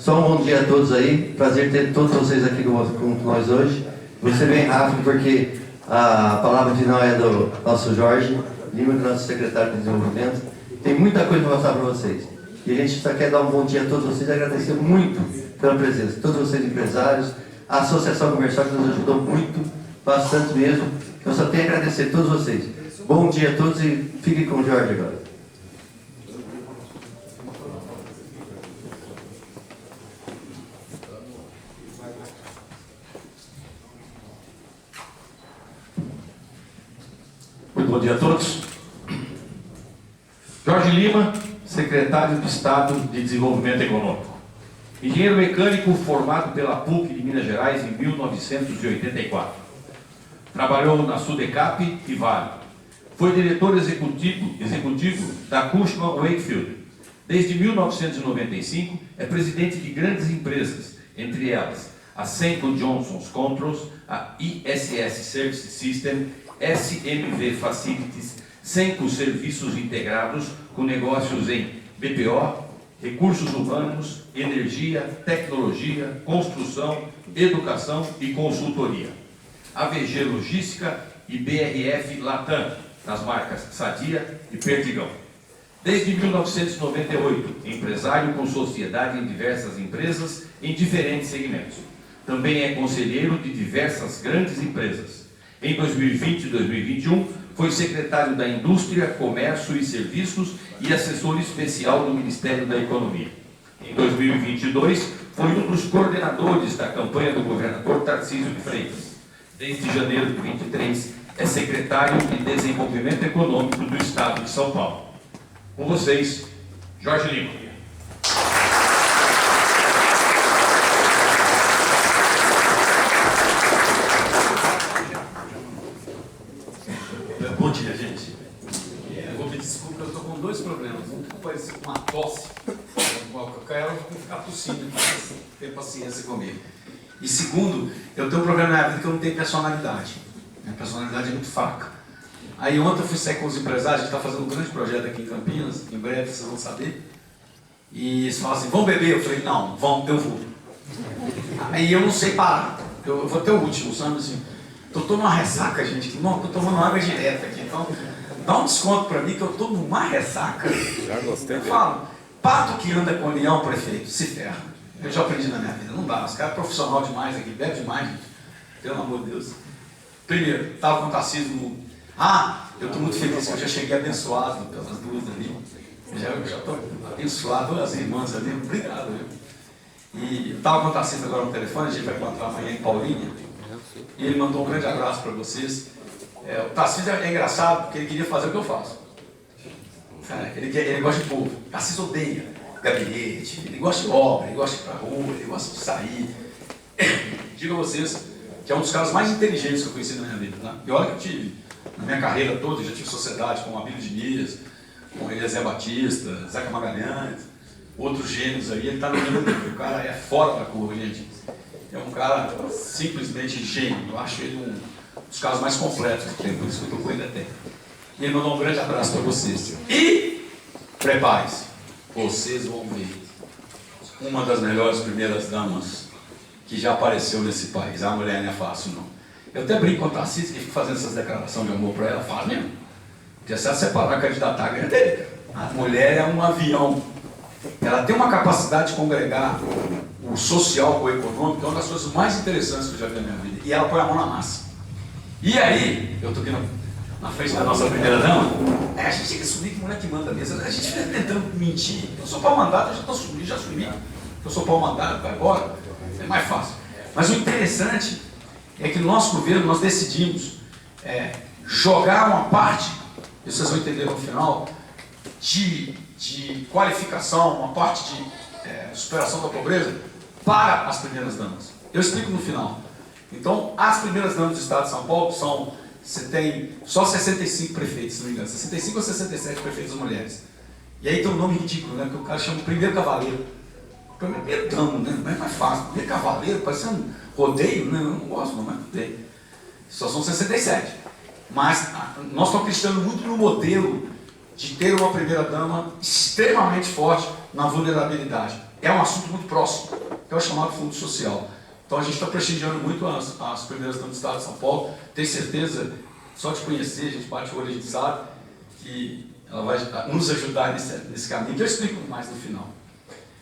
Só um bom dia a todos aí. Prazer ter todos vocês aqui com nós hoje. Vou ser bem rápido porque a palavra final é do nosso Jorge Lima, nosso secretário de Desenvolvimento. Tem muita coisa para mostrar para vocês. E a gente só quer dar um bom dia a todos vocês e agradecer muito pela presença. Todos vocês empresários, a Associação Comercial que nos ajudou muito, bastante mesmo. Eu só tenho a agradecer a todos vocês. Bom dia a todos e fiquem com o Jorge agora. Muito bom dia a todos. Jorge Lima, secretário de Estado de Desenvolvimento Econômico. Engenheiro mecânico formado pela PUC de Minas Gerais em 1984. Trabalhou na Sudecap e Vale. Foi diretor executivo da Cushman Wakefield. Desde 1995 é presidente de grandes empresas, entre elas a Senco Johnson Controls, a ISS Service System, SMV Facilities, Senco Serviços Integrados, com negócios em BPO, recursos humanos, energia, tecnologia, construção, educação e consultoria. AVG Logística e BRF Latam, nas marcas Sadia e Perdigão. Desde 1998, empresário com sociedade em diversas empresas em diferentes segmentos. Também é conselheiro de diversas grandes empresas. Em 2020 e 2021, foi secretário da Indústria, Comércio e Serviços e assessor especial do Ministério da Economia. Em 2022, foi um dos coordenadores da campanha do governador Tarcísio de Freitas. Desde janeiro de 2023, é secretário de Desenvolvimento Econômico do Estado de São Paulo. Com vocês, Jorge Lima. Bom dia, gente. Eu vou pedir desculpa, eu estou com dois problemas. Um que parece uma tosse, qualquer hora eu vou ficar tossindo, mas tenha paciência comigo. E segundo, eu tenho um problema na vida que eu não tenho personalidade. Minha personalidade é muito fraca. Aí ontem eu fui sair com os empresários, a gente está fazendo um grande projeto aqui em Campinas, em breve vocês vão saber. E eles falam assim, vamos beber? Eu falei, não, vamos, eu vou. Aí eu não sei parar, eu vou até o último, sabe assim. Eu estou numa ressaca, gente, que não, eu estou tomando água direta aqui, então dá um desconto para mim que eu estou numa ressaca. Já gostei Eu dele. falo, pato que anda com leão, prefeito, se ferra. Eu já aprendi na minha vida, não dá, os caras profissional demais aqui, bebe demais, gente. Pelo amor de Deus. Primeiro, estava com o Tarcísio. Eu estou muito feliz que eu já cheguei abençoado pelas duas ali. Eu já estou abençoado, as irmãs ali, obrigado. Viu? E eu estava com o Tarcísio agora no telefone, a gente vai encontrar amanhã em Paulinha. E ele mandou um grande abraço para vocês. O Tarcísio é engraçado porque ele queria fazer o que eu faço. Ele gosta de povo. O Tarcísio odeia gabinete, ele gosta de obra, ele gosta de ir para a rua, ele gosta de sair. Digo a vocês que é um dos caras mais inteligentes que eu conheci na minha vida. Tá? E olha que eu tive, na minha carreira toda, eu já tive sociedade com o Abílio Diniz, com Eliezer Batista, Zeca Magalhães, outros gênios aí, ele está no mesmo nível. O cara é fora da curva, gente. É um cara simplesmente gênio. Eu acho ele um dos caras mais completos que tem, por isso que eu estou com ele até. E ele mandou um grande abraço para vocês. E prepare-se, vocês vão ver uma das melhores primeiras damas que já apareceu nesse país. A mulher não é fácil, não. Eu até brinco com a Tarcísio, que fica fazendo essas declarações de amor para ela, faz mesmo. Porque se ela separar, candidatar, ganha dele. A mulher é um avião. Ela tem uma capacidade de congregar o social com o econômico, é uma das coisas mais interessantes que eu já vi na minha vida. E ela põe a mão na massa. E aí, eu estou aqui na frente da nossa primeira dama, a gente tem que assumir que mulher que manda mesmo. A gente fica tentando mentir. Eu sou pau mandado, eu já estou assumindo, já assumi. Eu sou pau mandado, vai embora. É mais fácil. Mas o interessante é que no nosso governo nós decidimos jogar uma parte, e vocês vão entender no final, de qualificação, uma parte de superação da pobreza para as primeiras damas. Eu explico no final. Então, as primeiras damas do Estado de São Paulo você tem só 65 prefeitos, se não me engano, 65 ou 67 prefeitos mulheres. E aí tem um nome ridículo, né? Que o cara chama primeiro cavaleiro. Primeiro damo, né? Não é mais fácil. Primeiro cavaleiro, parece um rodeio, né? Eu não gosto, não é rodeio. Só são 67. Mas nós estamos acreditando muito no modelo de ter uma primeira-dama extremamente forte na vulnerabilidade. É um assunto muito próximo. que é o chamado Fundo Social. Então a gente está prestigiando muito as primeiras damas do Estado de São Paulo. Tenho certeza, só de conhecer, a gente bate o olho, a gente sabe que ela vai nos ajudar nesse caminho, que eu explico mais no final.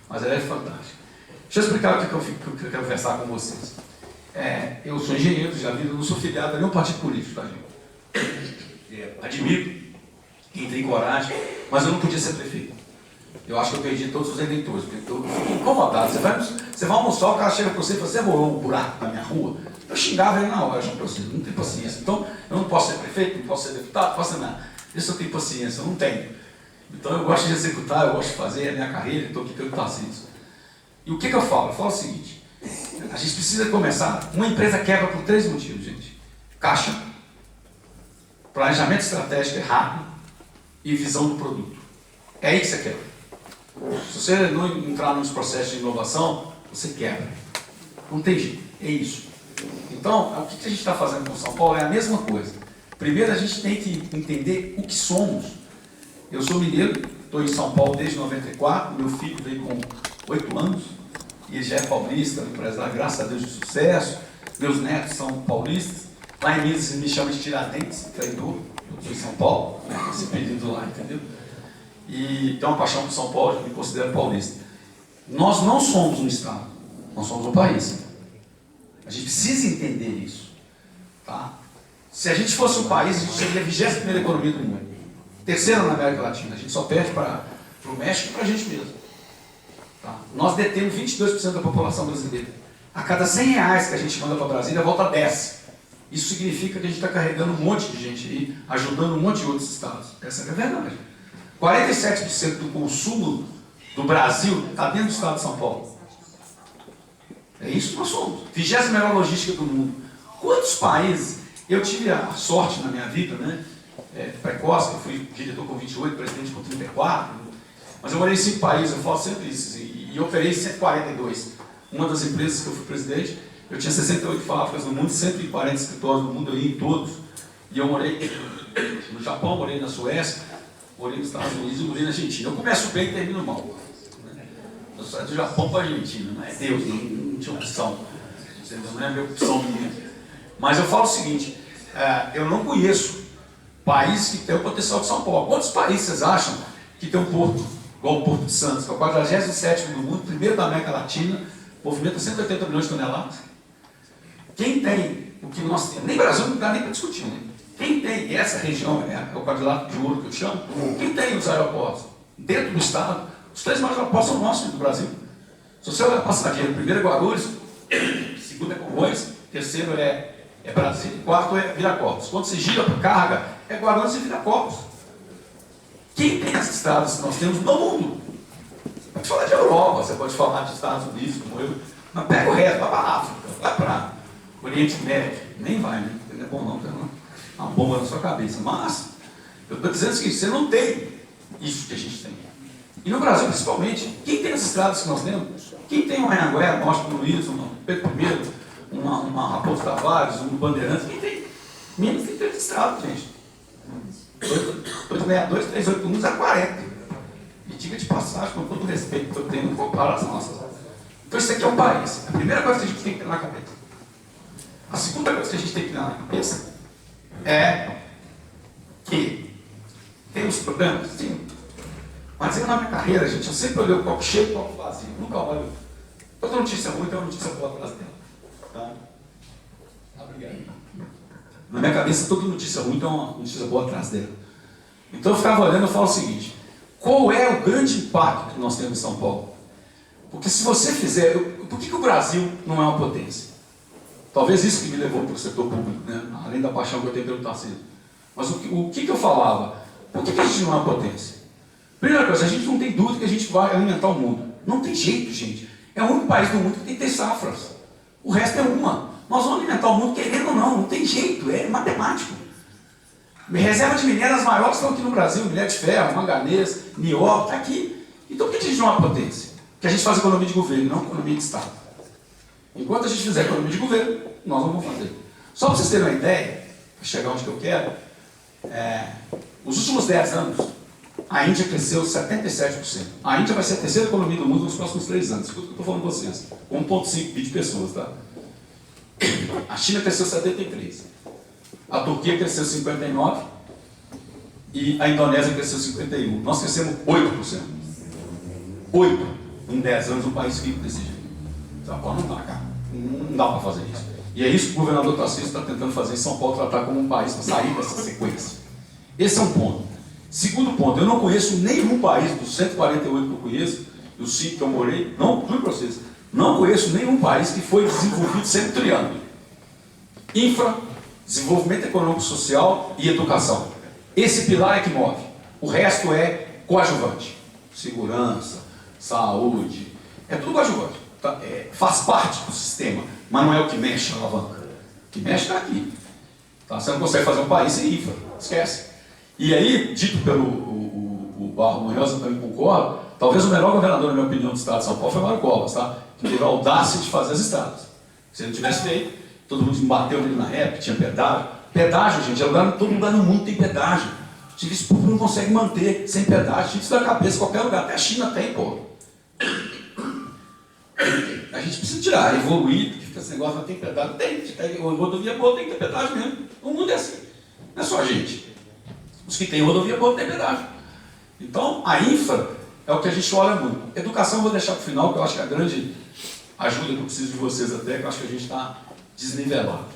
Mas ela é fantástica. Deixa eu explicar o que eu quero conversar com vocês. Eu sou engenheiro, já vi, não sou filiado a nenhum partido político, tá, gente? Admiro quem tem coragem, mas eu não podia ser prefeito. Eu acho que eu perdi todos os eleitores, porque eu fico incomodado. Você vai almoçar, o cara chega para você e fala, você morou um buraco na minha rua? Eu xingava ele na hora, já para você, não tenho paciência. Então, eu não posso ser prefeito, não posso ser deputado, não posso ser nada. Isso eu tenho paciência, eu não tenho. Então, eu gosto de executar, eu gosto de fazer a minha carreira, estou aqui pelo Tarcísio. E o que eu falo? Eu falo o seguinte, a gente precisa começar, uma empresa quebra por 3 motivos, gente. Caixa, planejamento estratégico errado e visão do produto. É aí que você quebra. Se você não entrar nos processos de inovação, você quebra. Não tem jeito, é isso. Então, o que a gente está fazendo com São Paulo é a mesma coisa. Primeiro, a gente tem que entender o que somos. Eu sou mineiro, estou em São Paulo desde 94, meu filho veio com 8 anos, e ele já é paulista, empresário, graças a Deus, de sucesso. Meus netos são paulistas. Lá em Minas me chamam de Tiradentes, traidor. Eu sou em São Paulo, esse período lá, entendeu? E tenho uma paixão por São Paulo, eu me considero paulista. Nós não somos um estado, nós somos um país. A gente precisa entender isso. Tá? Se a gente fosse um país, a gente seria a 21ª economia do mundo. Terceira na América Latina. A gente só perde para o México e para a gente mesmo. Tá? Nós detemos 22% da população brasileira. A cada 100 reais que a gente manda para Brasília, volta 10. Isso significa que a gente está carregando um monte de gente aí, ajudando um monte de outros estados. Essa é a verdade. 47% do consumo do Brasil está dentro do estado de São Paulo. É isso que nós somos. 20ª melhor logística do mundo. Quantos países? Eu tive a sorte na minha vida, né? Precoce, eu fui diretor com 28, presidente com 34. Mas eu morei em 5 países, eu falo sempre isso. E operei 142. Uma das empresas que eu fui presidente, eu tinha 68 fábricas no mundo, 140 escritórios no mundo, eu ia em todos. E eu morei no Japão, morei na Suécia, morei nos Estados Unidos e morei na Argentina. Eu começo bem e termino mal. Eu saio do Japão para a Argentina, não é Deus, não tinha opção. Entendeu? Não é minha opção minha. Mas eu falo o seguinte, eu não conheço países que têm o potencial de São Paulo. Quantos países vocês acham que tem um porto, igual o Porto de Santos, que é o 47º do mundo, primeiro da América Latina, movimenta 180 milhões de toneladas? Quem tem o que nós temos? Nem Brasil não dá nem para discutir, né? Quem tem, e essa região é o quadrilátero de ouro que eu chamo, quem tem os aeroportos? Dentro do estado, os 3 maiores aeroportos são nossos do Brasil. Se você olhar passageiro, primeiro é Guarulhos, segundo é Congonhas, terceiro é Brasília, quarto é Viracopos. Quando você gira para carga, é Guarulhos e Viracopos. Quem tem essas estradas que nós temos no mundo? Pode falar de Europa, você pode falar de Estados Unidos, como eu, mas pega o resto, vai para a África, vai para o Oriente Médio, nem vai, né? Não é bom não, tem uma bomba na sua cabeça. Mas, eu estou dizendo o seguinte, você não tem isso que a gente tem. E no Brasil, principalmente, quem tem essas estradas que nós temos? Quem tem um Anhanguera, um Norte do Luiz, um Pedro I, uma Raposo Tavares, um Bandeirantes, quem tem? Minas tem 3 estradas, gente. 262, 381, 040. E diga de passagem, com todo o respeito que eu tenho, não compara as nossas. Então isso aqui é um país. A primeira coisa que a gente tem que ter na cabeça. A segunda coisa que a gente tem que ter na cabeça é que temos problemas, sim. Mas eu na minha carreira, gente, eu sempre olhei o copo cheio e o copo vazio. Nunca olho. Toda notícia ruim tem uma notícia boa atrás dela. Tá? Obrigado. Na minha cabeça, toda notícia ruim tem uma notícia boa atrás dela. Então eu ficava olhando e falo o seguinte, qual é o grande impacto que nós temos em São Paulo? Porque se você fizer, por que o Brasil não é uma potência? Talvez isso que me levou para o setor público, né? Além da paixão que eu tenho pelo Tarcísio. Mas o que eu falava? Por que a gente não é uma potência? Primeira coisa, a gente não tem dúvida que a gente vai alimentar o mundo. Não tem jeito, gente. É o único país do mundo que tem 3 safras. O resto é uma. Nós vamos alimentar o mundo querendo ou não. Não tem jeito, é matemático. Reserva de minério, as maiores estão aqui no Brasil. Minério de ferro, manganês, nióbio, está aqui. Então por que a gente não é uma potência? Porque a gente faz economia de governo, não economia de Estado. Enquanto a gente fizer economia de governo, nós não vamos fazer. Só para vocês terem uma ideia, para chegar onde que eu quero, os últimos 10 anos, A Índia cresceu 77%. A Índia vai ser a terceira economia do mundo nos próximos 3 anos. Escuta o que eu estou falando com vocês. 1,5 bi de pessoas, tá? A China cresceu 73%. A Turquia cresceu 59%. E a Indonésia cresceu 51%. Nós crescemos 8%. 8% em 10 anos, um país rico desse jeito. São Paulo não dá, cara. Não dá para fazer isso. E é isso que o governador Tarcísio está tentando fazer em São Paulo, tratar como um país para sair dessa sequência. Esse é um ponto. Segundo ponto, eu não conheço nenhum país dos 148 que eu conheço, dos 5 que eu morei, não, juro para vocês, não conheço nenhum país que foi desenvolvido sem triângulo. Infra, desenvolvimento econômico, social e educação. Esse pilar é que move. O resto é coadjuvante. Segurança, saúde, é tudo coadjuvante. Tá? Faz parte do sistema, mas não é o que mexe a alavanca. O que mexe está aqui. Tá? Você não consegue fazer um país sem infra, esquece. E aí, dito pelo o Barro Munhoz, eu também concordo, talvez o melhor governador, na minha opinião, do estado de São Paulo foi Mário Covas, tá? Que teve a audácia de fazer as estradas. Se ele não tivesse feito, todo mundo me bateu nele na época, tinha pedágio. Pedágio, gente, todo lugar no mundo tem pedágio. O serviço público não consegue manter sem pedágio. Tira isso da cabeça, qualquer lugar, até a China tem, pô. A gente precisa tirar, evoluir, porque fica esse negócio, não tem pedágio. Tem, rodovia boa tem que ter pedágio mesmo. O mundo é assim. Não é só a gente. Os que têm rodovia boa têm pedágio. Então, a infra é o que a gente olha muito. Educação eu vou deixar para o final, porque eu acho que a grande ajuda que eu preciso de vocês até, que eu acho que a gente está desnivelado.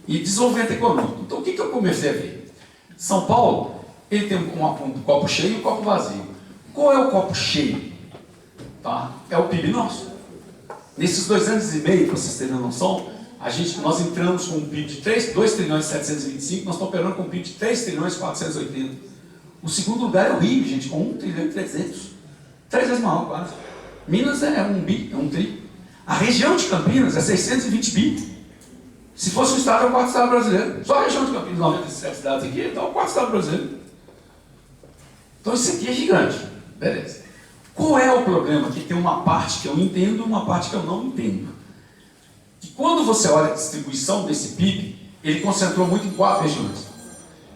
E desenvolvimento econômico. Então, o que eu comecei a ver? São Paulo, ele tem um copo cheio e um copo vazio. Qual é o copo cheio? Tá? É o PIB nosso. Nesses 2 anos e meio, para vocês terem uma noção, nós entramos com um PIB de 2 trilhões e 725, nós estamos operando com um PIB de 3 trilhões e 480. O segundo lugar é o Rio, gente, com 1 trilhão e 300. 3 vezes maior, quase. Minas é 1 bi, é 1 tri. A região de Campinas é 620 bi. Se fosse um estado, é o 4º estado brasileiro. Só a região de Campinas, 97 cidades aqui, então é o 4º estado brasileiro. Então isso aqui é gigante. Beleza. Qual é o problema? Que tem uma parte que eu entendo e uma parte que eu não entendo. Que quando você olha a distribuição desse PIB, ele concentrou muito em 4 regiões.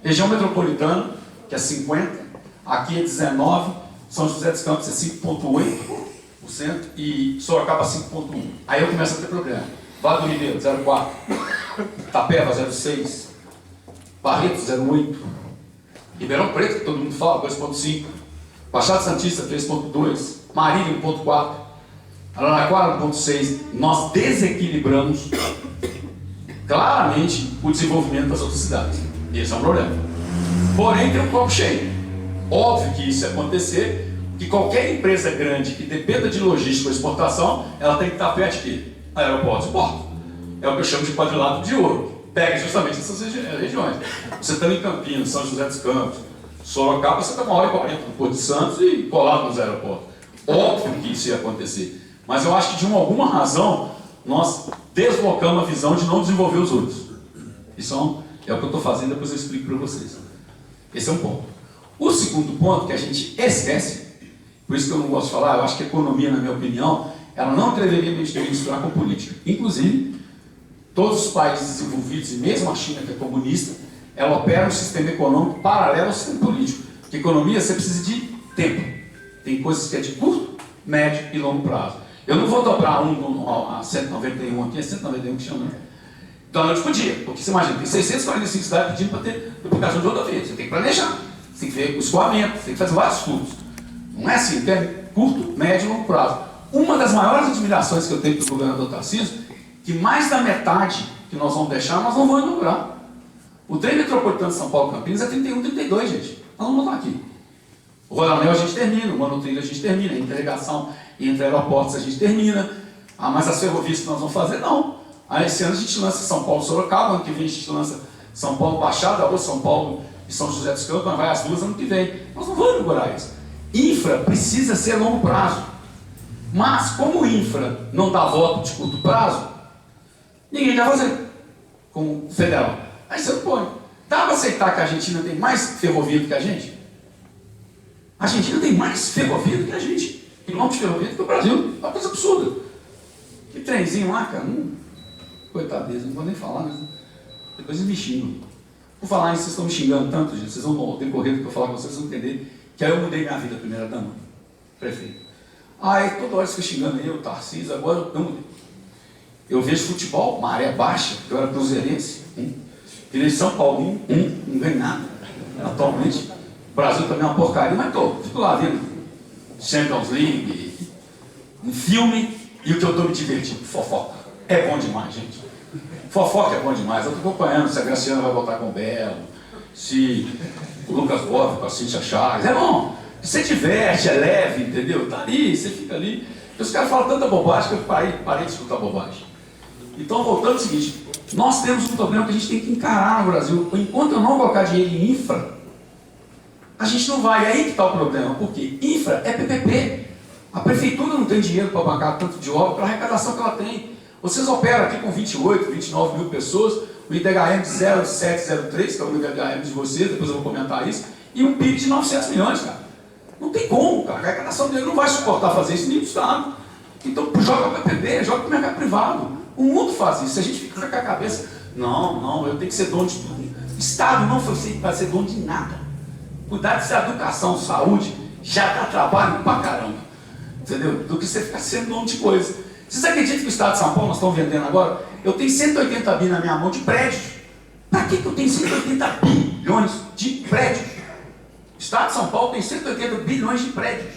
Região metropolitana, que é 50%, aqui é 19%, São José dos Campos é 5,8% e Sorocaba 5,1%. Aí eu começo a ter problema. Vale do Ribeiro, 0,4%. Itapeva, 0,6%. Barreto, 0,8%. Ribeirão Preto, que todo mundo fala, 2,5%. Baixada Santista, 3,2%. Marília, 1,4%. Araraquara, 1,6%. Nós desequilibramos claramente o desenvolvimento das outras cidades. E esse é um problema. Porém, tem um copo cheio. Óbvio que isso ia acontecer, que qualquer empresa grande que dependa de logística ou exportação, ela tem que estar perto de quê? Aeroportos e portos. É o que eu chamo de quadrilátero de ouro. Pega justamente essas regiões. Você está em Campinas, São José dos Campos, Sorocaba, você está 1h40 do Porto de Santos e colado nos aeroportos. Óbvio que isso ia acontecer. Mas eu acho que de alguma razão nós deslocamos a visão de não desenvolver os outros. Isso é o que eu estou fazendo, depois eu explico para vocês. Esse é um ponto. O segundo ponto que a gente esquece, por isso que eu não gosto de falar, eu acho que a economia, na minha opinião, ela não deveria misturar com política. Inclusive, todos os países desenvolvidos, e mesmo a China, que é comunista, ela opera um sistema econômico paralelo ao sistema político. Porque economia você precisa de tempo. Tem coisas que é de curto, médio e longo prazo. Eu não vou dobrar a 191 aqui, é 191 que chama, né? Da noite para o dia. Porque você imagina, tem 645 cidades pedindo para ter duplicação de rodovia. Você tem que planejar, você tem que ver o escoamento, você tem que fazer vários estudos. Não é assim, tem curto, médio e longo prazo. Uma das maiores admirações que eu tenho do governador Tarcísio, que mais da metade que nós vamos deixar, nós não vamos inaugurar. O trem metropolitano de São Paulo Campinas é 31, 32, gente. Nós vamos botar aqui. O Rodanel a gente termina, o Monotrilho a gente termina, a interligação entre aeroportos a gente termina. Mas as ferrovias que nós vamos fazer, não. Aí esse ano a gente lança São Paulo Sorocaba, ano que vem a gente lança São Paulo Baixada, ou São Paulo e São José dos Campos, mas vai as duas ano que vem. Nós não vamos inaugurar isso. Infra precisa ser longo prazo. Mas como infra não dá voto de curto prazo, ninguém quer fazer como federal. Aí você não põe. Dá para aceitar que a Argentina tem mais ferrovia do que a gente? A Argentina tem mais ferrovia do que a gente. Quilômetros de ferrovia do que o Brasil. É uma coisa absurda. Que trenzinho lá, cara. Coitado deles, não vou nem falar, mas depois eles me xingam. Por falar isso, vocês estão me xingando tanto, gente. Vocês vão, no decorrer do que eu falar com vocês, vão entender Que aí eu mudei minha vida, primeira dama, prefeito. Aí toda hora você fica xingando eu, Tarcísio, agora eu mudei. Eu vejo futebol, maré baixa, eu era cruzeirense, virei São Paulinho, não ganhei nada. Atualmente, o Brasil também é uma porcaria, mas fico lá vendo Champions League, um filme, e o que eu estou me divertindo, fofoca. É bom demais, gente. Fofoca é bom demais. Eu estou acompanhando se a Graciana vai voltar com o Belo, se o Lucas Boff com a Cíntia Chaves. É bom. Você diverte, é leve, entendeu? Tá ali, você fica ali. E os caras falam tanta bobagem que eu parei de escutar bobagem. Então, voltando ao seguinte, nós temos um problema que a gente tem que encarar no Brasil. Enquanto eu não colocar dinheiro em infra, a gente não vai. É aí que está o problema. Por quê? Infra é PPP. A prefeitura não tem dinheiro para bancar tanto de obra pela arrecadação que ela tem. Vocês operam aqui com 28, 29 mil pessoas, o IDHM de 0,703, que é o IDHM de vocês, depois eu vou comentar isso, e um PIB de 900 milhões, cara. Não tem como, cara. A arrecadação dele não vai suportar fazer isso nem do Estado. Então, joga para o PPP, joga para o mercado privado. O mundo faz isso. Se a gente fica com a cabeça, não, eu tenho que ser dono de tudo. Estado não vai ser dono de nada. Cuidar de educação, saúde, já dá trabalho pra caramba. Entendeu? Do que você ficar sendo dono de coisa. Vocês acreditam que o Estado de São Paulo, nós estamos vendendo agora? Eu tenho 180 bi na minha mão de prédios. Para que eu tenho 180 bilhões de prédios? O Estado de São Paulo tem 180 bilhões de prédios.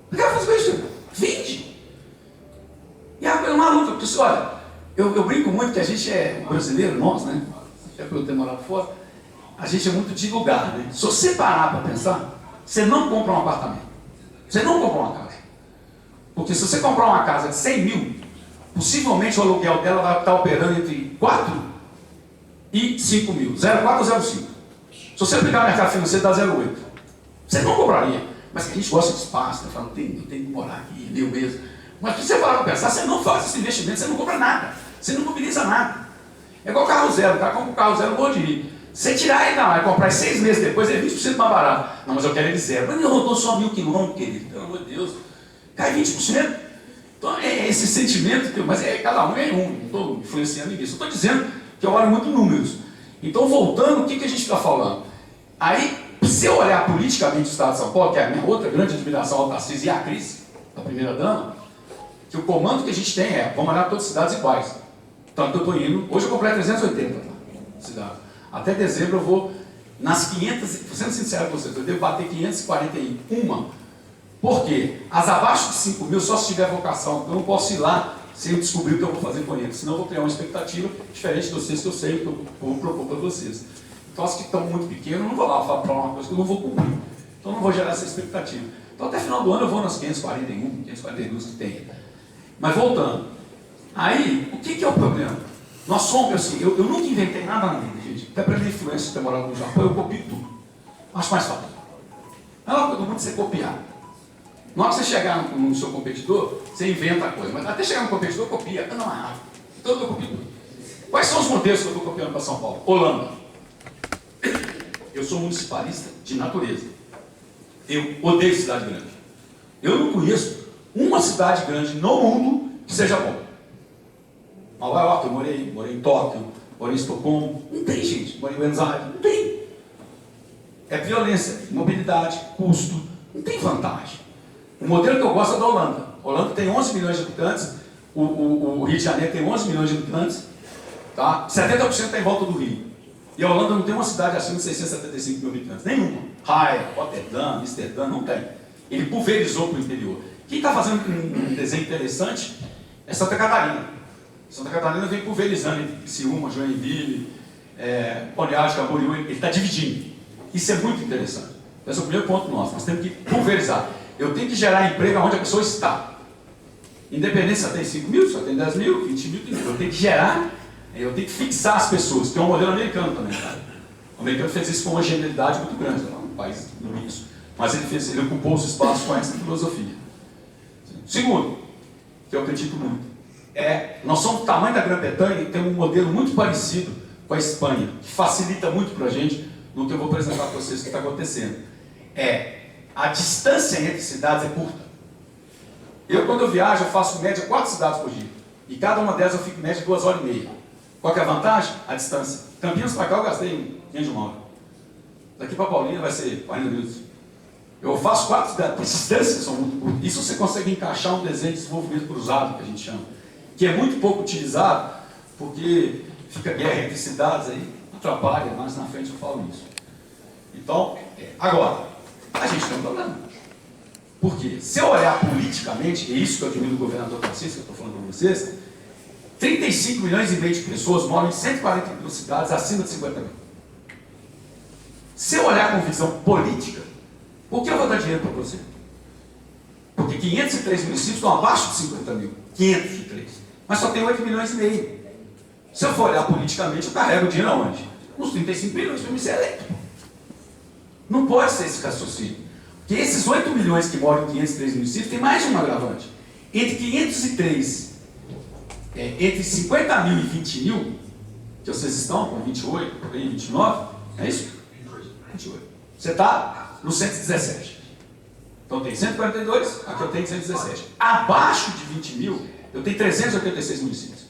Por que eu faço isso? Vende. E é uma coisa maluca, porque olha, eu brinco muito que a gente é brasileiro, nós, né? Até por eu ter morado fora, a gente é muito de lugar, né? Se você parar para pensar, você não compra um apartamento. Você não compra uma casa. Porque se você comprar uma casa de 100 mil, possivelmente o aluguel dela vai estar operando entre 4 e 5 mil. 0,4 ou 0,5. Se você aplicar no mercado financeiro, dá 0,8. Você não compraria. Mas a gente gosta de espaço, né? Fala, eu tenho que morar aqui, eu mesmo. Mas se você parar para pensar, você não faz esse investimento, você não compra nada. Você não mobiliza nada. É igual carro zero. O cara compra um carro zero, bom de rir. Você tirar ele da lá e comprar 6 meses depois, é 20% mais barato. Não, mas eu quero ele zero. Mas ele rodou só 1.000 quilômetros, querido. Pelo amor de Deus. Cai 20%. Então é esse sentimento, mas cada um é um. Não estou influenciando ninguém. Só estou dizendo que eu olho muito números. Então, voltando, o que a gente está falando? Aí, se eu olhar politicamente o Estado de São Paulo, que é a minha outra grande admiração ao Tarcísio e à Cris, a primeira-dama, que o comando que a gente tem é, vamos olhar todas as cidades iguais. Tanto que eu estou indo, hoje eu comprei 380 cidades. Até dezembro eu vou nas 500, sendo sincero com vocês, eu devo bater 541. Por quê? As abaixo de 5 mil só se tiver vocação. Eu não posso ir lá sem eu descobrir o que eu vou fazer com eles. Senão eu vou criar uma expectativa diferente de vocês, que eu sei, que eu vou propor para vocês. Então as que estão muito pequenas, eu não vou lá falar uma coisa que eu não vou cumprir. Então eu não vou gerar essa expectativa. Então até final do ano eu vou nas 541, 542 que tem. Mas voltando. Aí, o que é o problema? Nós somos assim, eu nunca inventei nada na vida, gente. Até para minha influência de ter morado no Japão, eu copio tudo. Acho mais fácil. A melhor coisa do mundo é você copiar. Na hora que você chegar no seu competidor, você inventa a coisa. Mas até chegar no competidor, copia. Não é rápido. Então eu copio tudo. Quais são os modelos que eu estou copiando para São Paulo? Holanda. Eu sou municipalista de natureza. Eu odeio cidade grande. Eu não conheço uma cidade grande no mundo que seja boa. Nova York, eu morei em Tóquio, morei em Estocolmo. Não tem, gente. Morei em Buenos Aires. Não tem. É violência, mobilidade, custo. Não tem vantagem. O modelo que eu gosto é da Holanda. A Holanda tem 11 milhões de habitantes. O Rio de Janeiro tem 11 milhões de habitantes. Tá? 70% está em volta do Rio. E a Holanda não tem uma cidade acima de 675 mil habitantes. Nenhuma. Haia, Rotterdam, Amsterdã, não tem. Ele pulverizou para o interior. Quem está fazendo um desenho interessante é Santa Catarina. Santa Catarina vem pulverizando entre Criciúma, Joinville, Poniagem, Camboriú. Ele está dividindo. Isso é muito interessante. Esse é o primeiro ponto nosso. Nós temos que pulverizar. Eu tenho que gerar emprego onde a pessoa está. Independente se ela tem 5 mil, se ela tem 10 mil, 20 mil, eu tenho que gerar, eu tenho que fixar as pessoas, que é um modelo americano também. Tá? O americano fez isso com uma genialidade muito grande, é um país imenso. Mas ele ocupou os espaços com essa filosofia. Segundo, que eu acredito muito, nós somos do tamanho da Grã-Bretanha e temos um modelo muito parecido com a Espanha, que facilita muito para a gente no que eu vou apresentar para vocês o que está acontecendo. A distância entre cidades é curta. Quando eu viajo, eu faço em média 4 cidades por dia. E cada uma delas eu fico em média 2 horas e meia. Qual que é a vantagem? A distância. Campinas para cá eu gastei menos de 1 hora. Daqui para Paulínia vai ser 40 minutos. Eu faço 4 cidades, as distâncias são muito curtas. Isso você consegue encaixar um desenho de desenvolvimento cruzado, que a gente chama, que é muito pouco utilizado, porque fica guerra entre cidades aí, atrapalha, mais na frente eu falo isso. Então, agora, a gente tem um problema. Por quê? Se eu olhar politicamente, é isso que eu admiro do governador Tarcísio, que eu estou falando para vocês, 35 milhões e meio de pessoas moram em 142 cidades acima de 50 mil. Se eu olhar com visão política, por que eu vou dar dinheiro para você? Porque 503 municípios estão abaixo de 50 mil. 503. Mas só tem 8 milhões e meio. Se eu for olhar politicamente, eu carrego o dinheiro aonde? Nos 35 milhões para me ser eleito. Não pode ser esse raciocínio. Porque esses 8 milhões que moram em 503 municípios tem mais de um agravante. Entre 503, entre 50 mil e 20 mil, que vocês estão com 28, por aí, 29, é isso? 28. Você está no 117. Então tem 142, aqui eu tenho 117. Abaixo de 20 mil, eu tenho 386 municípios.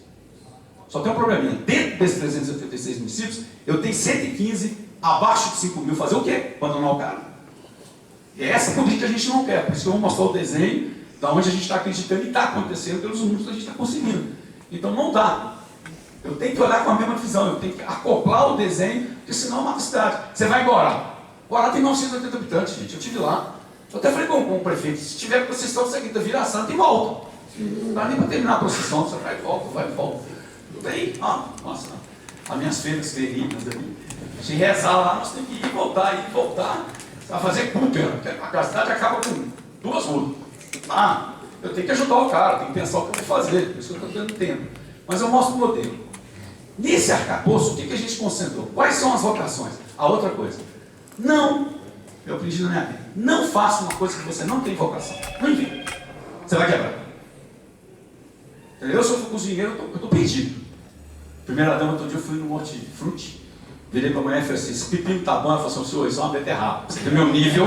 Só tem um probleminha. Dentro desses 386 municípios, eu tenho 115 abaixo de 5 mil. Fazer o quê? Abandonar o cara. É essa política que a gente não quer. Por isso que eu vou mostrar o desenho da onde a gente está acreditando e está acontecendo pelos números que a gente está conseguindo. Então não dá. Eu tenho que olhar com a mesma visão. Eu tenho que acoplar o desenho, porque senão mata a cidade. Você vai em Guará. Guará tem 980 habitantes, gente. Eu estive lá. Eu até falei com o prefeito, se tiver procissão, você vira a santa e volta. Não dá nem para terminar a procissão, você vai e volta, vai e volta. Tudo bem? Nossa, as minhas feiras feridas ali. Se rezar lá, nós temos que ir e voltar, Você vai fazer Cooper, porque a cidade acaba com 2 ruas. Eu tenho que ajudar o cara, tenho que pensar o que eu vou fazer, por isso que eu estou tendo tempo. Mas eu mostro o modelo. Nesse arcabouço, o que a gente concentrou? Quais são as vocações? A outra coisa. Não, eu aprendi na minha vida, não faça uma coisa que você não tem vocação. Não inventa. Você vai quebrar. Eu sou cozinheiro, eu estou perdido. Primeira dama, outro dia eu fui no hortifruti, virei para a mulher e falei assim, esse pepino tá bom, ela falou assim, senhor, isso é uma beterraba. Você tem o meu nível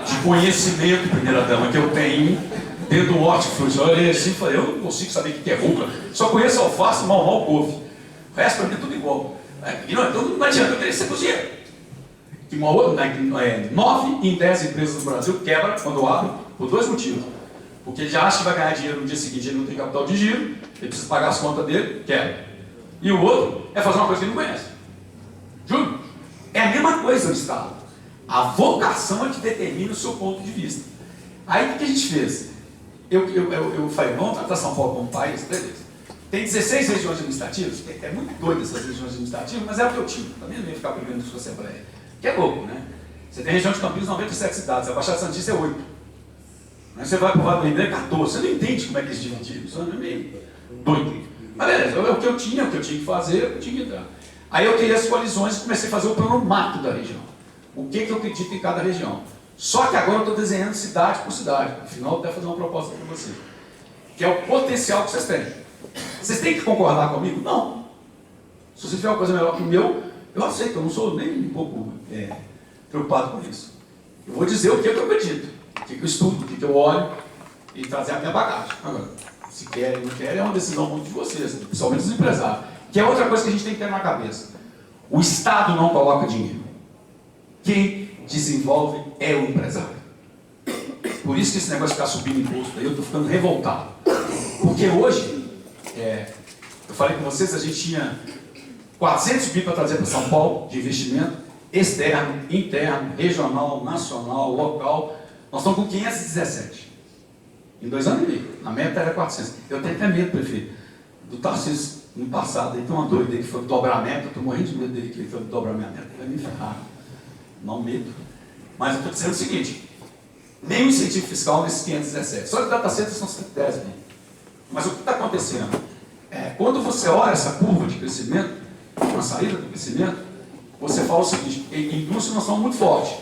de conhecimento, primeira dama, que eu tenho dentro do hortifruti. Eu olhei assim e falei, eu não consigo saber o que é rúcula, só conheço alface, mal couve. O resto para mim é tudo igual. Então não adianta eu querer ser cozinheiro. Que 9 em 10 empresas do Brasil quebram quando abrem por 2 motivos. Porque ele já acha que vai ganhar dinheiro no dia seguinte, ele não tem capital de giro, ele precisa pagar as contas dele, quebra. E o outro é fazer uma coisa que ele não conhece. Juro? É a mesma coisa no Estado. A vocação é que determina o seu ponto de vista. Aí o que a gente fez? Eu falei, vamos tratar São Paulo como país, beleza. Tem 16 regiões administrativas, é muito doido essas regiões administrativas, mas é o que eu tinha. Também não ia ficar brigando com a Assembleia. Que é louco, né? Você tem região de Campinas, 97 cidades, a Baixada Santista é 8. Aí você vai para o Vale do Ribeira, 14. Você não entende como é que eles dividiram, isso é meio doido. Mas beleza, é o que eu tinha que fazer, eu tinha que entrar. Aí eu criei as coalizões e comecei a fazer o plano macro da região. O que eu acredito em cada região. Só que agora eu estou desenhando cidade por cidade. No final eu vou até fazer uma proposta para você. Que é o potencial que vocês têm. Vocês têm que concordar comigo? Não. Se você tiver uma coisa melhor que o meu, eu aceito, eu não sou nem um pouco preocupado com isso. Eu vou dizer o que eu acredito, o que eu estudo, o que eu olho e trazer a minha bagagem. Agora, se querem ou não querem, é uma decisão muito de vocês, principalmente dos empresários. Que é outra coisa que a gente tem que ter na cabeça. O Estado não coloca dinheiro. Quem desenvolve é o empresário. Por isso que esse negócio de ficar subindo imposto, aí eu estou ficando revoltado. Porque hoje, eu falei com vocês, a gente tinha 400 bi para trazer para São Paulo de investimento, externo, interno, regional, nacional, local. Nós estamos com 517. Em 2 anos e meio. A meta era 400. Eu tenho até medo, prefeito, do Tarcísio no passado. Ele tem uma doida aí que foi dobrar a meta. Eu estou morrendo de medo dele que ele foi dobrar a minha meta. Ele vai me ferrar. Não medo. Mas eu estou dizendo o seguinte: nenhum incentivo fiscal nesses 517. Só de data center são 110 mil. Mas o que está acontecendo? Quando você olha essa curva de crescimento, uma saída do crescimento, você fala o seguinte: em indústria nós somos muito fortes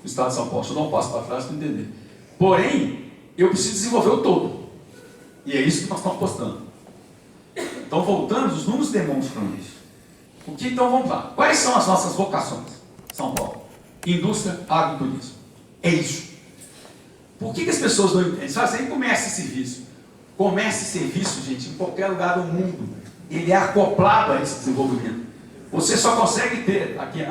no estado de São Paulo. Deixa eu dar um passo para trás para entender. Porém, eu preciso desenvolver o todo. E é isso que nós estamos apostando. Então, voltando, os números demonstram isso. Então, vamos lá. Quais são as nossas vocações? São Paulo. Indústria, agro e turismo. É isso. Por que as pessoas não entendem? Eles falam assim, comércio e serviço. Comércio e serviço, gente, em qualquer lugar do mundo, ele é acoplado a esse desenvolvimento. Você só consegue ter, aqui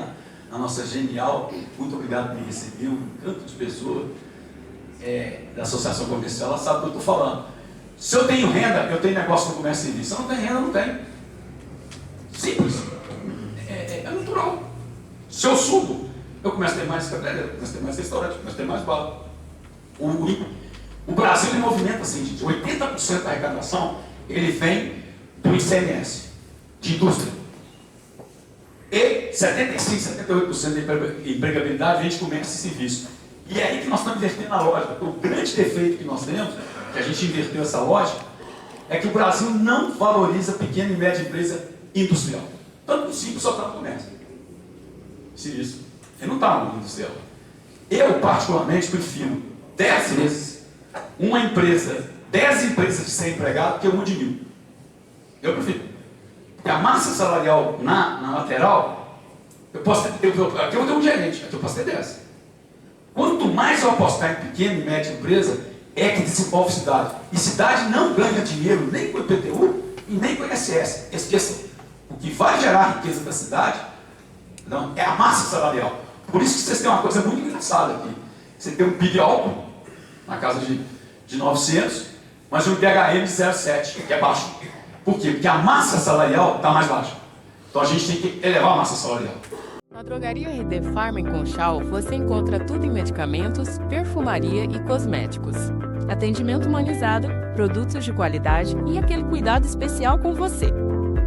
a nossa genial, muito obrigado por me receber, um tanto de pessoas da Associação Comercial, ela sabe do que eu estou falando. Se eu tenho renda, eu tenho negócio no comércio e serviço. Se eu não tenho renda, eu não tenho. Simples. É natural. Se eu subo, eu começo a ter mais cabeleireiro, começo a ter mais restaurante, começo a ter mais bar. O Brasil ele movimenta assim, gente, 80% da arrecadação ele vem do ICMS, de indústria. E 75%, 78% da empregabilidade vem de comércio e serviço. E é aí que nós estamos invertendo a lógica. O grande defeito que nós temos, que a gente inverteu essa lógica, é que o Brasil não valoriza pequena e média empresa industrial. Tanto que o simples só está no comércio. Serviço. Ele não está no industrial. Eu, particularmente, prefiro 10 vezes uma empresa, 10 empresas de 100 empregados que uma de 1000. Eu prefiro. Porque a massa salarial na lateral, eu posso ter, aqui eu tenho um gerente, aqui eu posso ter 10. Quanto mais eu apostar em pequena e média empresa, é que desenvolve cidade. E cidade não ganha dinheiro nem com o IPTU e nem com o INSS. Esqueçam. O que vai gerar riqueza da cidade não, é a massa salarial. Por isso que vocês têm uma coisa muito engraçada aqui. Você tem um PIB alto, na casa de 900, mas um IBHM de 0,7, que é baixo. Por quê? Porque a massa salarial está mais baixa. Então a gente tem que elevar a massa salarial. Na Drogaria RD Pharma em Conchal, você encontra tudo em medicamentos, perfumaria e cosméticos. Atendimento humanizado, produtos de qualidade e aquele cuidado especial com você.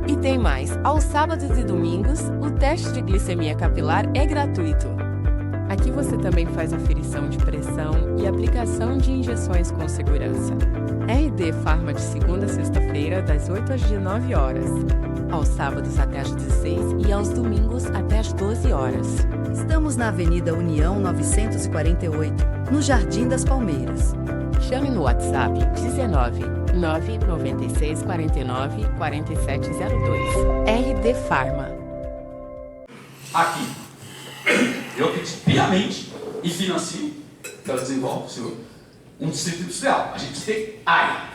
E tem mais, aos sábados e domingos, o teste de glicemia capilar é gratuito. Aqui você também faz aferição de pressão e aplicação de injeções com segurança. RD Pharma de segunda a sexta-feira, das 8 às 19 horas. Aos sábados até às 16 e aos domingos até às 12 horas. Estamos na Avenida União 948, no Jardim das Palmeiras. Chame no WhatsApp 19 996 49 4702. RD Pharma. Aqui, eu acredito piamente e financio, que ela desenvolve, senhor, um distrito industrial. A gente tem área.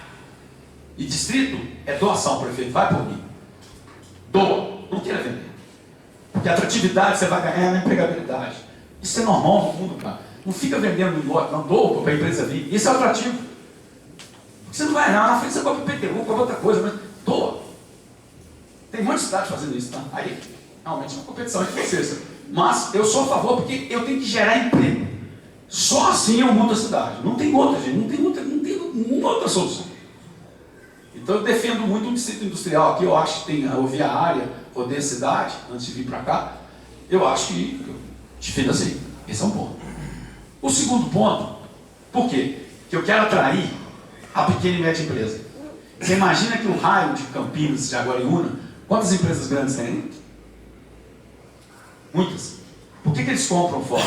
E distrito é doação, prefeito. Vai por mim. Doa. Não queira vender. Porque a atratividade você vai ganhar na empregabilidade. Isso é normal no mundo, cara. Não fica vendendo no lote, não doa para a empresa vir. Isso é atrativo. Porque você não vai ganhar. Na frente você cobra IPTU, cobra outra coisa, mas doa. Tem muita cidade fazendo isso, tá? Aí, realmente é uma competição entre vocês. Mas eu sou a favor porque eu tenho que gerar emprego. Só assim eu mudo a cidade. Não tem outra, gente. Não tem nenhuma outra solução. Então eu defendo muito um distrito industrial aqui. Eu acho que tem a área, rodeia a cidade, antes de vir para cá. Eu acho que eu defendo assim. Esse é um ponto. O segundo ponto, por quê? Que eu quero atrair a pequena e média empresa. Você imagina que o raio de Campinas, de Jaguariúna, quantas empresas grandes tem? Muitas. Por que eles compram fora?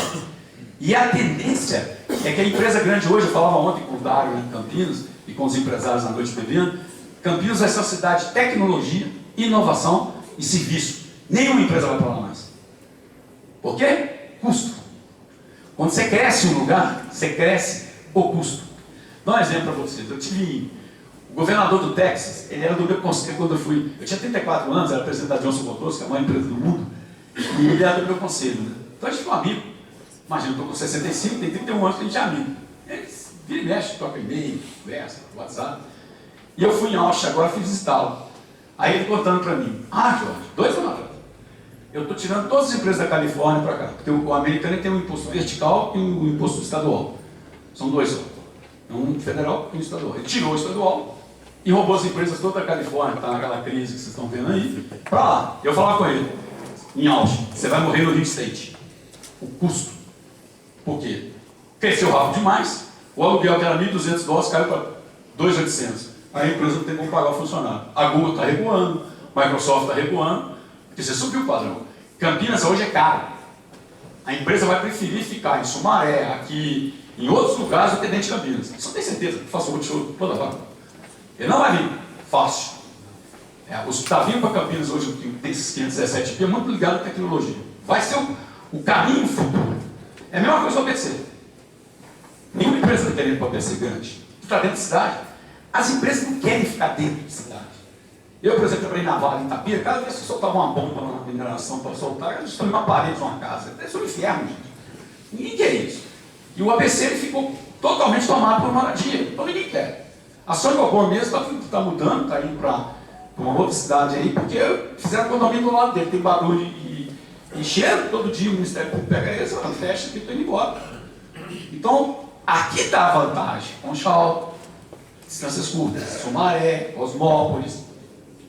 E a tendência é que a empresa grande hoje, eu falava ontem com o Dário em Campinas e com os empresários na noite bebendo, Campinas vai ser uma cidade de tecnologia, inovação e serviço. Nenhuma empresa vai para lá mais. Por quê? Custo. Quando você cresce um lugar, você cresce o custo. Dá um exemplo para vocês. Eu tive o governador do Texas, ele era do meu conselho quando eu tinha 34 anos, era presidente da Johnson Motors, que é a maior empresa do mundo, e ele era do meu conselho. Né? Então a gente ficou amigo. Imagina, eu estou com 65, tem 31 anos que a gente é amigo. Eles vira e mexe, toca e-mail, conversa, WhatsApp. E eu fui em Austin agora, fui visitá-lo. Aí ele contando para mim, Jorge, 2 anos atrás, eu estou tirando todas as empresas da Califórnia para cá, porque o americano tem um imposto vertical e um imposto estadual. São 2 só. Um federal e um estadual. Ele tirou o estadual e roubou as empresas toda da Califórnia, que está naquela crise que vocês estão vendo aí, para lá. Eu falava com ele, em Austin, você vai morrer no Rio State. O custo. Por quê? Cresceu rápido demais, o aluguel que era $1.200 caiu para $2.800. Aí a empresa não tem como pagar o funcionário. A Google está recuando, a Microsoft está recuando, porque você subiu o padrão. Campinas hoje é caro. A empresa vai preferir ficar em Sumaré, aqui, em outros lugares do que dentro de Campinas. Isso eu tenho certeza, que faço o show toda hora. Ele não vai vir fácil. Os que está vindo para Campinas hoje, que tem esses 517 pi, é muito ligado à tecnologia. Vai ser o caminho futuro. É a mesma coisa para o PC. Nenhuma empresa está querendo para o PC grande. Está dentro da cidade. As empresas não querem ficar dentro da cidade. Eu, por exemplo, trabalhei na Vale em Itapira, cada vez que soltava uma bomba na mineração para soltar, eu destruí uma parede de uma casa. Isso é um inferno, gente. Ninguém quer isso. E o ABC ele ficou totalmente tomado por moradia. Então ninguém quer. A Sorocabana mesmo está mudando, está indo para uma outra cidade aí, porque fizeram condomínio do lado dele, tem barulho e cheiro, todo dia o Ministério Público pega eles, fecha aqui e está indo embora. Então, aqui está a vantagem. Conchal, distâncias curtas, Sumaré, Cosmópolis.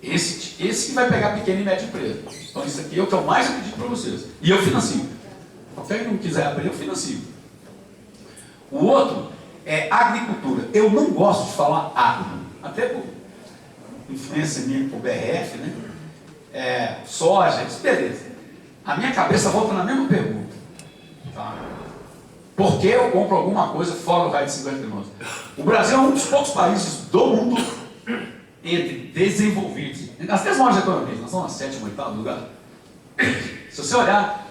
Esse que vai pegar pequena e média empresa. Então, isso aqui é o que eu mais acredito para vocês. E eu financio. Quem não quiser abrir, eu financio. O outro é agricultura. Eu não gosto de falar agro, até por influência minha por BRF, né? Soja, isso beleza. A minha cabeça volta na mesma pergunta. Tá? Por que eu compro alguma coisa fora do raio de 50 km? O Brasil é um dos poucos países do mundo entre desenvolvidos. As 10 maiores economias, nós somos na 7ª, 8º lugar. Se você olhar,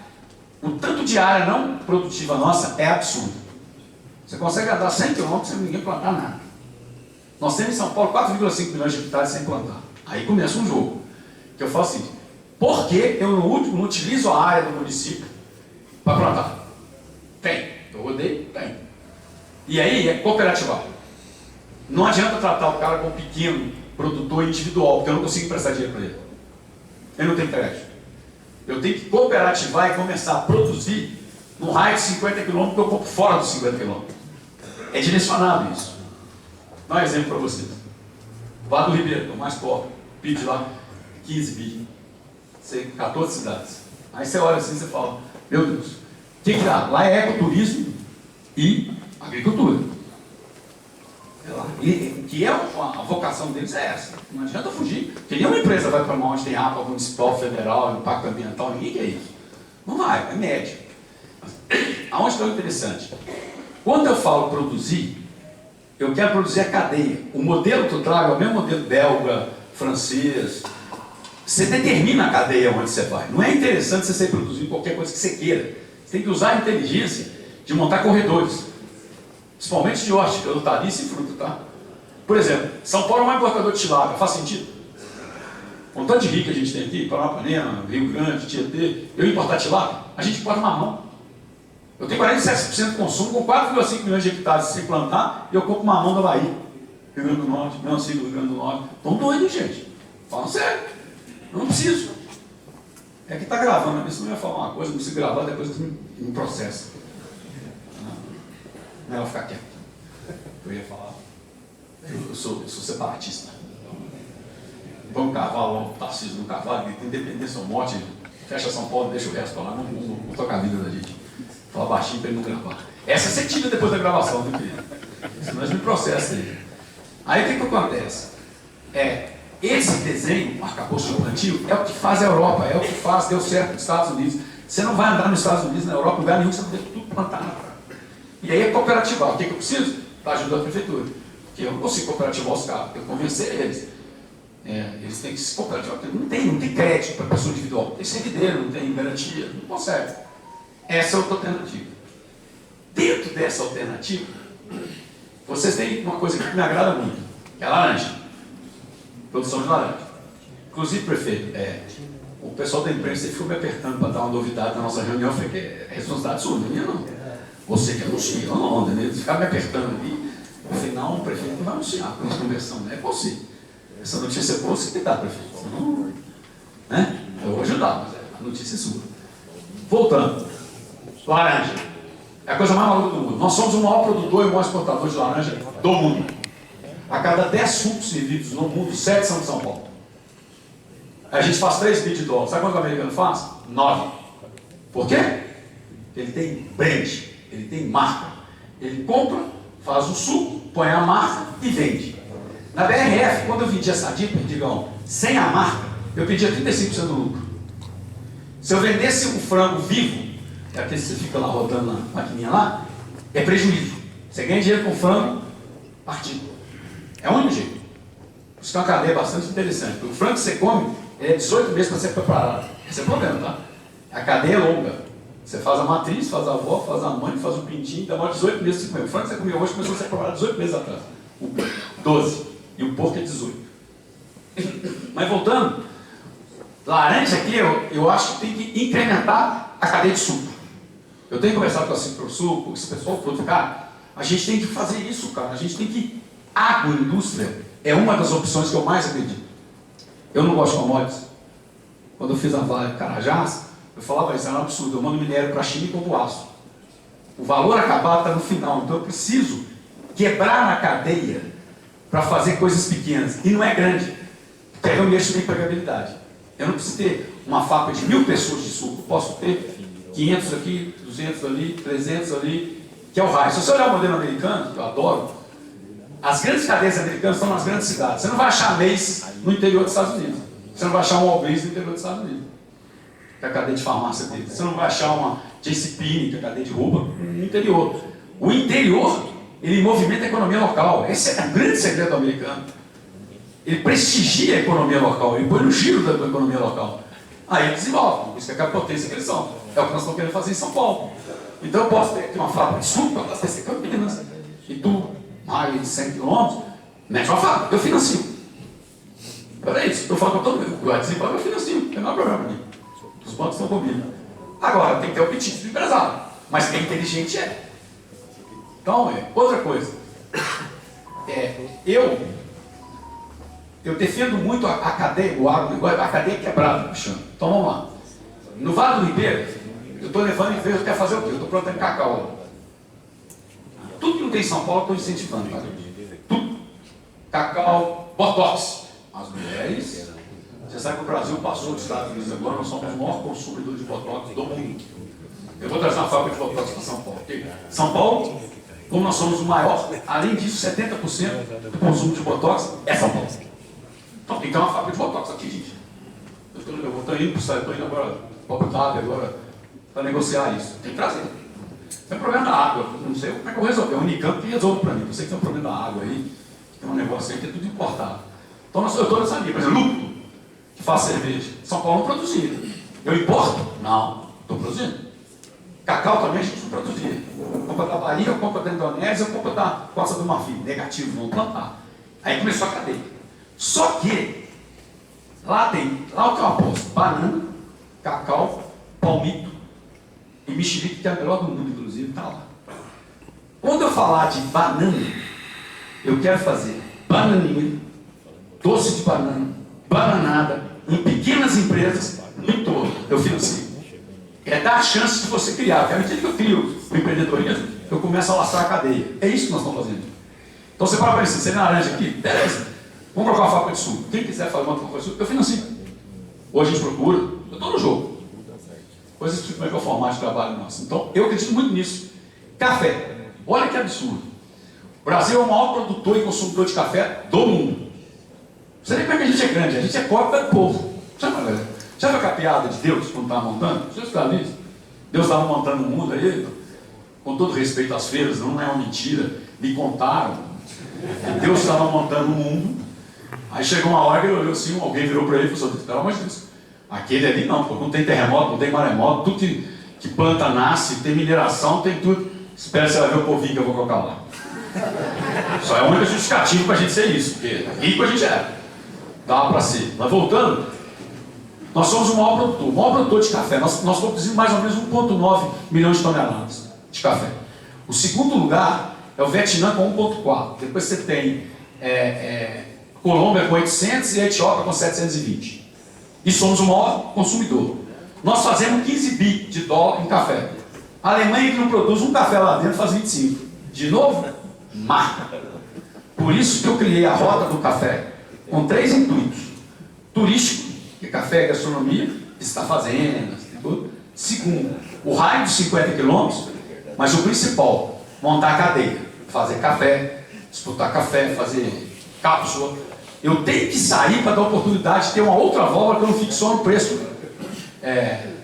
o tanto de área não produtiva nossa é absurdo. Você consegue andar 100 km sem ninguém plantar nada. Nós temos em São Paulo 4,5 milhões de hectares sem plantar. Aí começa um jogo. Que eu falo assim, por que eu não utilizo a área do município para plantar? Tem. Eu odeio? Tem. E aí é cooperativar. Não adianta tratar o cara como pequeno produtor individual, porque eu não consigo prestar dinheiro para ele. Ele não tem crédito. Eu tenho que cooperativar e começar a produzir no raio de 50 km que eu compro fora dos 50 km. É direcionável isso. Vou dar um exemplo para vocês. Vá do Ribeiro, que é o mais pobre, pede lá 15 bi. 14 cidades. Aí você olha assim e você fala, meu Deus, o que dá? Lá é ecoturismo e agricultura. Que é a vocação deles é essa. Não adianta fugir. Porque nenhuma empresa vai para onde tem água municipal, federal, impacto ambiental, ninguém quer isso. Não vai, é médio. Aonde está o interessante? Quando eu falo produzir, eu quero produzir a cadeia. O modelo que eu trago é o mesmo modelo belga, francês. Você determina a cadeia onde você vai. Não é interessante você produzir qualquer coisa que você queira. Você tem que usar a inteligência de montar corredores. Principalmente de hortaliça e fruta, tá? Por exemplo, São Paulo é o maior importador de tilápia. Faz sentido? Com o tanto de rio que a gente tem aqui, Paranapanema, Rio Grande, Tietê, eu importar tilápia, a gente importa mamão. Eu tenho 47% de consumo com 4,5 milhões de hectares sem plantar e eu compro mamão da Bahia. Rio Grande do Norte, melancia do Rio Grande do Norte. Estão doidos, gente. Falam sério. Eu não preciso. É que está gravando, né? Se não ia falar uma coisa, não preciso gravar, depois me processa. Não, eu vou ficar quieto. Eu ia falar. Eu sou separatista. Põe um cavalo, um Tarcísio no cavalo, grita independência ou morte, fecha São Paulo, deixa o resto para lá, não toca a vida da gente. Fala baixinho para ele não gravar. Essa você tira depois da gravação, viu, querido? Senão eles me processam aí. Aí o que acontece? Esse desenho, arcabouço de plantio, é o que faz a Europa, é o que faz, deu certo nos Estados Unidos. Você não vai andar nos Estados Unidos, na Europa, lugar nenhum, você vai ter tudo plantado na praia. E aí é cooperativar. O que eu preciso? Da ajuda da prefeitura. Porque eu não consigo cooperativar os caras, eu convencer eles. Eles têm que se cooperativar, porque não tem crédito para pessoa individual, tem servideiro, não tem garantia, não consegue. Essa é outra alternativa. Dentro dessa alternativa, vocês têm uma coisa que me agrada muito, que é a laranja. Produção de laranja. Inclusive, prefeito, o pessoal da imprensa ficou me apertando para dar uma novidade na nossa reunião. Eu falei que é responsabilidade sua, não é minha não. Você que anuncia, não, né? Eles ficaram me apertando ali. Eu falei, não, o prefeito não vai anunciar com essa conversão, não é você. Essa notícia é boa, você que dá, prefeito. Senão, né? Eu vou ajudar, mas a notícia é sua. Voltando. Laranja. É a coisa mais maluca do mundo. Nós somos o maior produtor e o maior exportador de laranja do mundo. A cada 10 sucos servidos no mundo, 7 são de São Paulo. A gente faz 3 bi de dólar. Sabe quanto o americano faz? 9. Por quê? Ele tem brand, ele tem marca. Ele compra, faz o suco, põe a marca e vende. Na BRF, quando eu vendia essa dica, digam, sem a marca, eu pedia 35% do lucro. Se eu vendesse um frango vivo, é aquele que você fica lá rodando na maquininha lá, é prejuízo. Você ganha dinheiro com frango partido. É o único jeito. Isso é uma cadeia bastante interessante. O frango que você come, é 18 meses para ser preparado. Esse é o problema, tá? A cadeia é longa. Você faz a matriz, faz a avó, faz a mãe, faz o pintinho, demora 18 meses para você comer. O frango que você comeu hoje começou a ser preparado 18 meses atrás. O 12. E o porco é 18. Mas voltando, laranja aqui, eu acho que tem que incrementar a cadeia de suco. Eu tenho conversado com a Citrosuco, com esse pessoal todo, cara, a gente tem que fazer isso, cara. A gente tem que... Agroindústria é uma das opções que eu mais acredito. Eu não gosto de commodities. Quando eu fiz a Vale Carajás, eu falava, isso é um absurdo, eu mando minério para a China e compro aço. O valor acabado está no final, então eu preciso quebrar na cadeia para fazer coisas pequenas. E não é grande, porque aí eu mexo em empregabilidade. Eu não preciso ter uma fábrica de 1000 pessoas de suco, eu posso ter 500 aqui, 200 ali, 300 ali, que é o raio. Se você olhar o modelo americano, que eu adoro, as grandes cadeias americanas estão nas grandes cidades. Você não vai achar Macy's no interior dos Estados Unidos. Você não vai achar um Walgreens no interior dos Estados Unidos, que é a cadeia de farmácia dele. Você não vai achar uma JCPenney, que é a cadeia de roupa, no interior. O interior, ele movimenta a economia local. Esse é o grande segredo do americano. Ele prestigia a economia local, ele põe no giro da economia local. Aí ele desenvolve, por isso que é a potência que eles são. É o que nós estamos querendo fazer em São Paulo. Então eu posso ter aqui uma fábrica de suco para abastecer Campinas, e tu, área de 100 km, mete uma fábrica, eu financio. Olha isso, eu falo para todo mundo, eu desenvolvo, eu financio, não tem nada problema para mim. Os bancos estão comigo. Agora, tem que ter o apetite do empresário, mas quem é inteligente é. Então, outra coisa, eu defendo muito a cadeia, o agro, a cadeia quebrada, puxando. Então vamos lá. No Vale do Ribeiro, eu estou levando em vez, eu quero fazer o quê? Eu estou plantando cacau. Tudo que não tem em São Paulo, eu estou incentivando. Tá? Tudo. Cacau, botox. As mulheres. Você sabe que o Brasil passou dos Estados Unidos agora, nós somos o maior consumidor de botox do mundo. Eu vou trazer uma fábrica de botox para São Paulo. São Paulo, como nós somos o maior, além disso, 70% do consumo de botox é São Paulo. Então tem que ter uma fábrica de botox aqui, gente. Eu estou indo para o site, estou indo agora para o Itália agora para negociar isso. Tem que trazer. Tem problema da água, não sei como é que eu resolvi. É o Unicamp que resolve para mim. Eu sei que tem um problema da água aí, tem um negócio aí que é tudo importado. Então eu estou nessa linha. Por exemplo, lúpulo, que faz cerveja. São Paulo não produzia. Eu importo? Não, estou produzindo. Cacau também a gente não produzia. Compra da Bahia, eu compro da Indonésia, eu compro da Costa do Marfim. Negativo, vamos plantar. Aí começou a cadeia. Só que lá o que eu aposto: banana, cacau, palmito e mexerique, que é a melhor do mundo, inclusive, está lá. Quando eu falar de banana, eu quero fazer bananinha, doce de banana, bananada, em pequenas empresas, no entorno. Eu financio. É dar a chance de você criar. Porque à medida que eu crio o empreendedorismo, eu começo a lastrar a cadeia. É isso que nós estamos fazendo. Então você para pensar, você vê laranja aqui? Beleza. Vamos colocar uma fábrica de suco. Quem quiser fazer uma fábrica de suco, eu financio. Hoje a gente procura, eu estou no jogo. Depois eu explico como é que é o formato de trabalho nosso. Então, eu acredito muito nisso. Café. Olha que absurdo. O Brasil é o maior produtor e consumidor de café do mundo. Você nem como é que a gente é grande, a gente é pobre do povo. Sabe, galera? Sabe a piada de Deus quando estava montando? Vocês ficaram nisso? Deus estava montando o mundo aí, com todo respeito às feiras, não é uma mentira. Me contaram que Deus estava montando o mundo. Aí chegou uma hora que ele olhou assim, alguém virou para ele e falou: pelo amor de Deus, aquele ali não, pô, não tem terremoto, não tem maremoto, tudo que planta nasce, tem mineração, tem tudo. Espera, você vai ver o povinho que eu vou colocar lá. Só é a única justificativa para a gente ser isso, porque rico a gente é. Dá para ser. Mas voltando, nós somos o maior produtor de café. Nós produzimos mais ou menos 1,9 milhões de toneladas de café. O segundo lugar é o Vietnã com 1,4. Depois você tem Colômbia com 800 e a Etiópia com 720. E somos o maior consumidor. Nós fazemos 15 bi de dólar em café. A Alemanha, que não produz um café lá dentro, faz 25. De novo, marca. Por isso que eu criei a Rota do Café com 3 intuitos. Turístico, que café é gastronomia, está fazendo, tudo. Segundo, o raio de 50 quilômetros, mas o principal, montar a cadeia. Fazer café, disputar café, fazer cápsula. Eu tenho que sair para dar a oportunidade de ter uma outra válvula que eu não fique só no preço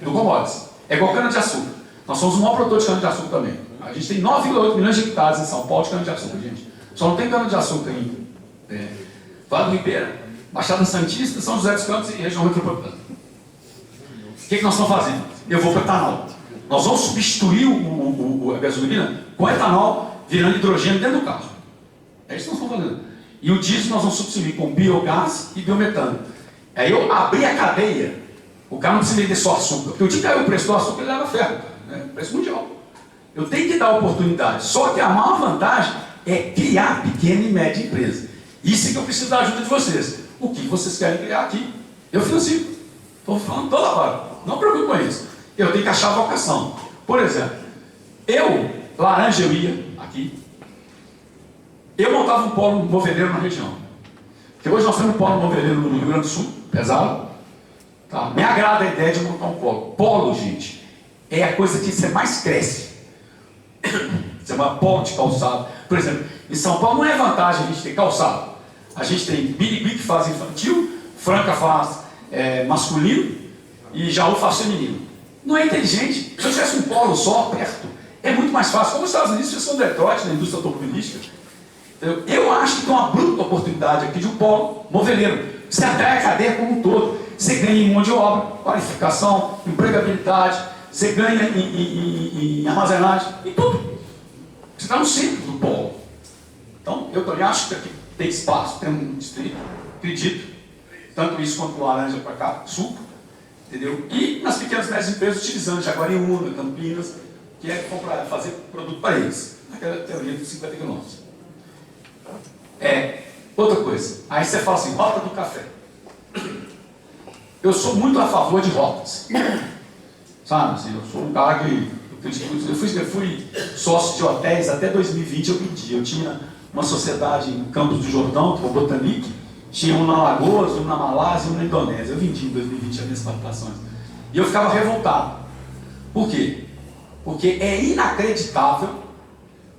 do commodities. É igual cana-de-açúcar. Nós somos o maior produtor de cana-de-açúcar também. A gente tem 9,8 milhões de hectares em São Paulo de cana-de-açúcar, gente. Só não tem cana-de-açúcar ainda. Vale do Ribeira, Baixada Santista, São José dos Campos e região metropolitana. O que nós estamos fazendo? Eu vou para etanol. Nós vamos substituir a gasolina com etanol virando hidrogênio dentro do carro. É isso que nós estamos fazendo. E o diesel nós vamos substituir com biogás e biometano. Aí eu abri a cadeia. O cara não precisa vender só açúcar, porque o dia que caiu o preço do açúcar, ele leva ferro, né? Preço mundial. Eu tenho que dar oportunidade. Só que a maior vantagem é criar pequena e média empresa. Isso é que eu preciso da ajuda de vocês. O que vocês querem criar aqui? Eu financio. Estou falando toda hora. Não preocupe com isso. Eu tenho que achar a vocação. Por exemplo, Laranja, eu ia aqui. Eu montava um polo moveleiro na região. Porque hoje nós temos um polo moveleiro no Rio Grande do Sul, pesado. Tá? Me agrada a ideia de montar um polo. Polo, gente, é a coisa que você mais cresce. Você chama polo de calçado. Por exemplo, em São Paulo não é vantagem a gente ter calçado. A gente tem Birigui que faz infantil, Franca faz masculino e Jaú faz feminino. Não é inteligente. Se eu tivesse um polo só perto, é muito mais fácil. Como os Estados Unidos fez com Detroit na indústria automobilística. Eu acho que tem uma bruta oportunidade aqui de um polo moveleiro. Você atrai a cadeia como um todo. Você ganha em mão de obra, qualificação, empregabilidade, você ganha em armazenagem, em tudo. Você está no centro do polo. Então, eu também acho que aqui tem espaço, tem um distrito, acredito. Tanto isso quanto o Laranja para cá, sul, entendeu? E nas pequenas e médias empresas utilizando Jaguariúna, Campinas, que é comprar, fazer produto para eles. Naquela teoria dos 50 quilômetros. Outra coisa. Aí você fala assim, rota do café. Eu sou muito a favor de rotas. Sabe, assim, eu sou um cara que... Eu fui sócio de hotéis até 2020, eu pedi. Eu tinha uma sociedade em Campos do Jordão, que é o Botanique, tinha um na Alagoas, um na Malásia e um na Indonésia. Eu vendi em 2020 as minhas participações. E eu ficava revoltado. Por quê? Porque é inacreditável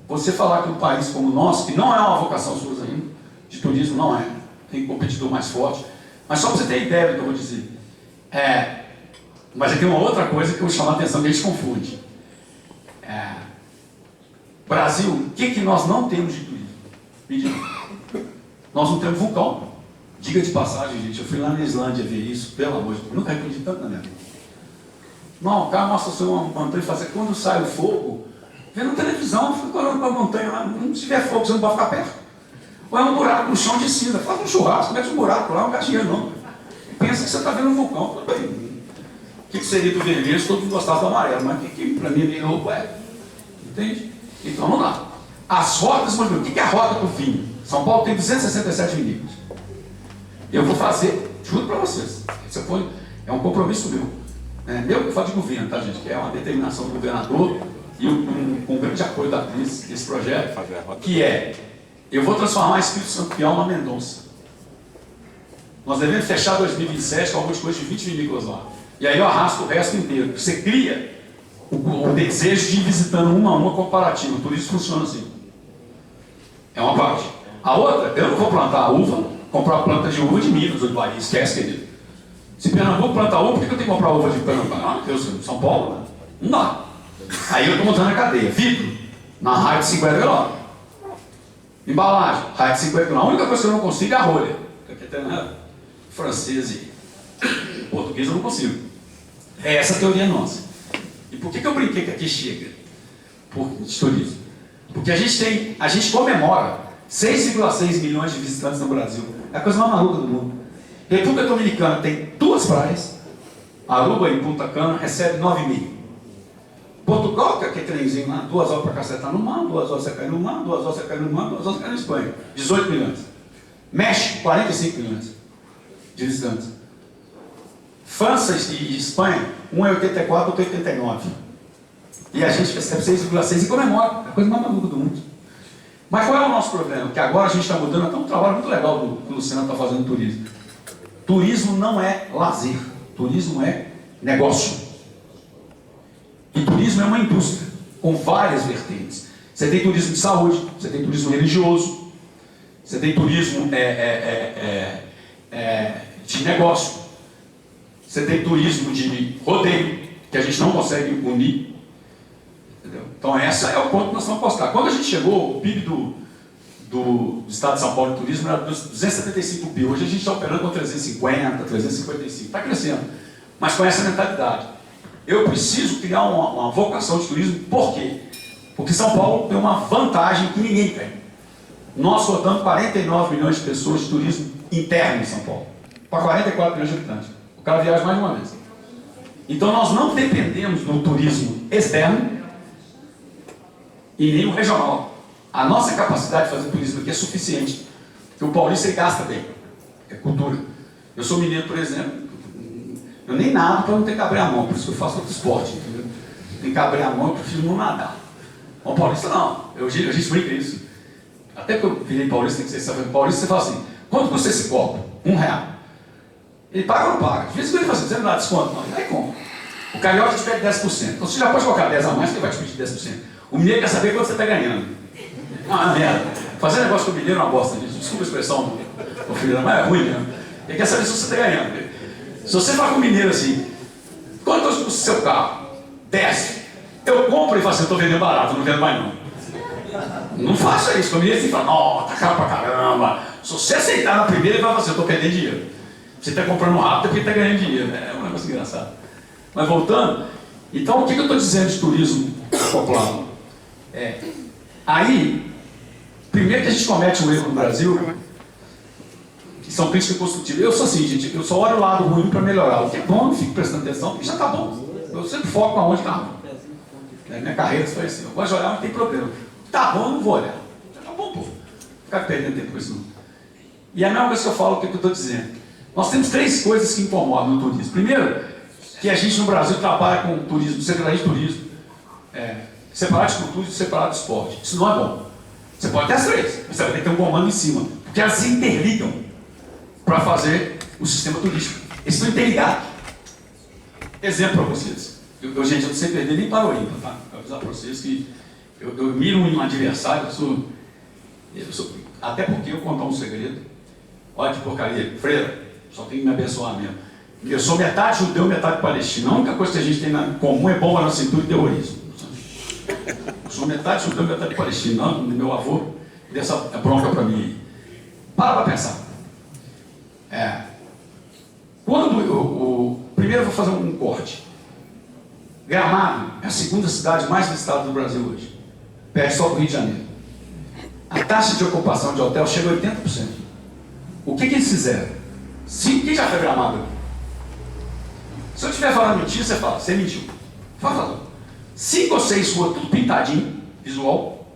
você falar que um país como o nosso, que não é uma vocação sua ainda, de turismo não é, tem competidor mais forte, mas só para você ter ideia do que eu vou dizer. Mas aqui tem uma outra coisa que eu vou chamar a atenção, que a gente confunde. Brasil, o que nós não temos de turismo? Me diga. Nós não temos vulcão. Diga de passagem, gente, eu fui lá na Islândia ver isso, pelo amor de Deus, nunca acreditei tanto na minha vida. Não, o cara mostra assim uma montanha e fala assim, quando sai o fogo, vendo televisão, fica olhando para a montanha lá, não tiver fogo, você não pode ficar perto. Ou é um buraco no chão de cinza, faz um churrasco, mete um buraco lá, não gasta dinheiro não. Pensa que você está vendo um vulcão, tudo bem. O que seria do vermelho se todo mundo gostasse do amarelo? Mas o que para mim é meio louco entende? Então não dá. As rotas, mas o que é a rota para o vinho? São Paulo tem 267 vinícolas. Eu vou fazer, juro para vocês, é um compromisso meu. Meu que eu falo de governo, tá gente? Que é uma determinação do governador e com um grande apoio da crise desse projeto, que eu vou transformar Espírito Santo Piauí numa Mendonça. Nós devemos fechar 2027 com algumas coisas de 20 vinícolas lá. E aí eu arrasto o resto inteiro. Você cria o desejo de ir visitando uma a uma comparativa. Por isso funciona assim. É uma parte. A outra, eu não vou plantar uva, comprar planta de uva de Minas ou de Bahia. Esquece, querido. Se Pernambuco plantar uva, por que eu tenho que comprar uva de Pernambuco? Ah, eu sou de São Paulo, né? Não dá. Aí eu estou montando a cadeia. Vidro, na raia de 50 graus. Embalagem, raia de 50 graus. A única coisa que eu não consigo é a rolha. Porque tem francês e português eu não consigo. É essa a teoria nossa. E por que eu brinquei que aqui chega? De turismo. Porque a gente comemora 6,6 milhões de visitantes no Brasil. É a coisa mais maluca do mundo. República Dominicana tem 2 praias. Aruba e Punta Cana recebe 9.000. Portugal, que é aquele trenzinho lá, 2 horas para cá você está no mar, 2 horas você cai no mar, 2 horas você cai no mar, 2 horas você cai na Espanha. 18 milhões. México, 45 milhões de visitantes. França e Espanha, um é 84, outro é 89. E a gente recebe 6,6 e comemora. É a coisa mais maluca do mundo. Mas qual é o nosso problema? Que agora a gente está mudando, até um trabalho muito legal que o Luciano está fazendo no turismo. Turismo não é lazer. Turismo é negócio. E turismo é uma indústria, com várias vertentes. Você tem turismo de saúde, você tem turismo religioso, você tem turismo de negócio, você tem turismo de rodeio, que a gente não consegue unir. Entendeu? Então esse é o ponto que nós vamos apostar. Quando a gente chegou, o PIB do Estado de São Paulo de turismo era 275 bi. Hoje a gente está operando com 350, 355. Está crescendo, mas com essa mentalidade. Eu preciso criar uma vocação de turismo. Por quê? Porque São Paulo tem uma vantagem que ninguém tem. Nós rodamos 49 milhões de pessoas de turismo interno em São Paulo. para 44 milhões de habitantes. O cara viaja mais de uma vez. Então nós não dependemos do turismo externo e nem o regional. A nossa capacidade de fazer turismo aqui é suficiente. Porque o paulista ele gasta bem. É cultura. Eu sou mineiro, por exemplo, eu nem nado para não ter que abrir a mão, por isso que eu faço outro esporte. Entendeu? Tem que abrir a mão, eu prefiro não nadar. O paulista não. A gente brinca isso. Até que eu virei paulista, tem que ser saber. Paulista, você fala assim, quanto custa esse copo? R$1. Ele paga ou não paga? De vez em quando ele fala assim, você não dá desconto? Não, ele vai compra. O carioca te pede 10%. Então você já pode colocar 10 a mais, que ele vai te pedir 10%. O mineiro quer saber quanto você está ganhando. Ah, merda. Fazer negócio com o mineiro é uma bosta, gente. Desculpa a expressão do filho, mas é ruim mesmo. Ele quer saber se você está ganhando. Se você fala com o mineiro assim, quanto custa o seu carro? 10. Eu compro e falo assim, eu estou vendendo barato, não vendo mais não. Não faça isso. O mineiro fala, não, tá caro pra caramba. Se você aceitar na primeira, ele vai falar assim, eu estou perdendo dinheiro. Você está comprando rápido porque está ganhando dinheiro. É um negócio engraçado. Mas voltando, então o que eu estou dizendo de turismo acoplado? Aí, primeiro que a gente comete um erro no Brasil, que são críticas construtivas. Eu sou assim, gente, eu só olho o lado ruim para melhorar. O que é bom, eu não fico prestando atenção, porque já está bom. Eu sempre foco aonde está ruim. Minha carreira foi assim, eu gosto de olhar onde tem problema. Tá bom, eu não vou olhar. Já tá bom, pô. Ficar perdendo tempo com isso não. E a mesma coisa que eu falo, o que eu estou dizendo. Nós temos 3 coisas que incomodam no turismo. Primeiro, que a gente no Brasil trabalha com turismo, secretaria de turismo, separado de cultura e separado de esporte. Isso não é bom. Você pode ter as 3, mas você vai ter que ter um comando em cima, porque elas se interligam para fazer o sistema turístico. Eles estão interligados. Exemplo para vocês. Gente, eu não sei perder nem para o ímpar, tá? Vou avisar para vocês que eu miro um adversário, eu sou, até porque eu vou contar um segredo. Olha que porcaria, freira, só tem que me abençoar mesmo. Eu sou metade judeu, metade palestino. A única coisa que a gente tem em comum é bomba na cintura e terrorismo. Eu sou metade judeu, metade palestino. Não, meu avô deu essa bronca para mim. Para pensar. Primeiro eu vou fazer um corte. Gramado é a segunda cidade mais visitada do Brasil hoje. Perde só do Rio de Janeiro. A taxa de ocupação de hotel chega a 80%. O que eles fizeram? Quem já foi Gramado? Se eu estiver falando mentira, você fala, você mentiu. Fala. 5 ou 6 ruas, tudo pintadinho, visual,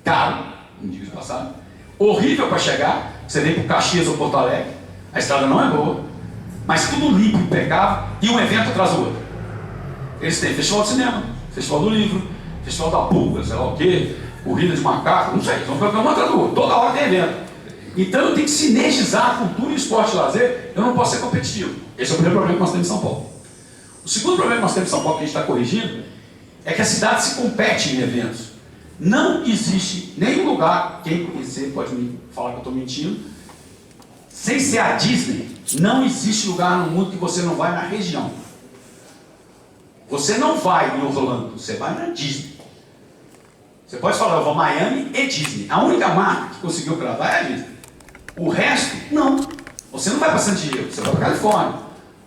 caro, não digo de passagem, horrível para chegar, você vem para o Caxias ou Porto Alegre, a estrada não é boa, mas tudo limpo, impecável, e um evento atrás do outro. Eles têm festival de cinema, festival do livro, festival da pulga, sei lá o quê, corrida de macaco, não sei, eles vão ficar um atrás do outro, toda hora tem evento. Então eu tenho que sinergizar cultura, esporte e lazer, eu não posso ser competitivo. Esse é o primeiro problema que nós temos em São Paulo. O segundo problema que nós temos em São Paulo, que a gente está corrigindo, é que a cidade se compete em eventos. Não existe nenhum lugar, quem conhecer pode me falar que eu estou mentindo, sem ser a Disney, não existe lugar no mundo que você não vai na região. Você não vai em Orlando, você vai na Disney. Você pode falar, eu vou a Miami e Disney. A única marca que conseguiu gravar é a Disney. O resto, não. Você não vai para San Diego, você vai para Califórnia.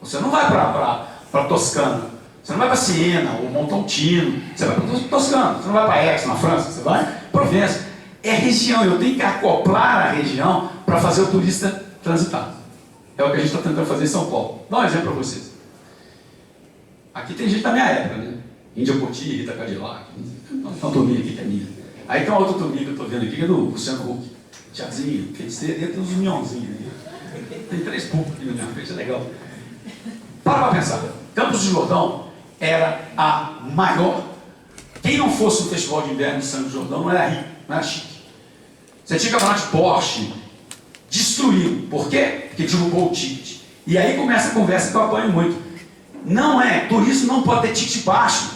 Você não vai para Toscana. Você não vai para Siena ou Montaltino. Você vai para Toscana. Você não vai para Aix, na França. Você vai para Provença. É região. Eu tenho que acoplar a região para fazer o turista transitar. É o que a gente está tentando fazer em São Paulo. Dá um exemplo para vocês. Aqui tem gente da minha época, né? Índia Poti, Rita Cadillac. Tem uma turminha aqui que é minha. Aí tem uma outra turminha que eu estou vendo aqui, que é do Luciano Huck. Tiazinho, feiticeiro, tem uns minhãozinhos aí. Tem 3 poucos aqui na minha frente, é legal. Para pensar. Campos do Jordão era a maior. Quem não fosse no Festival de Inverno de Campos do Jordão não era rico, não era chique. Você tinha que falar de Porsche, destruiu. Por quê? Porque derrubou o ticket. E aí começa a conversa que eu apanho muito. Não é, turismo não pode ter ticket baixo.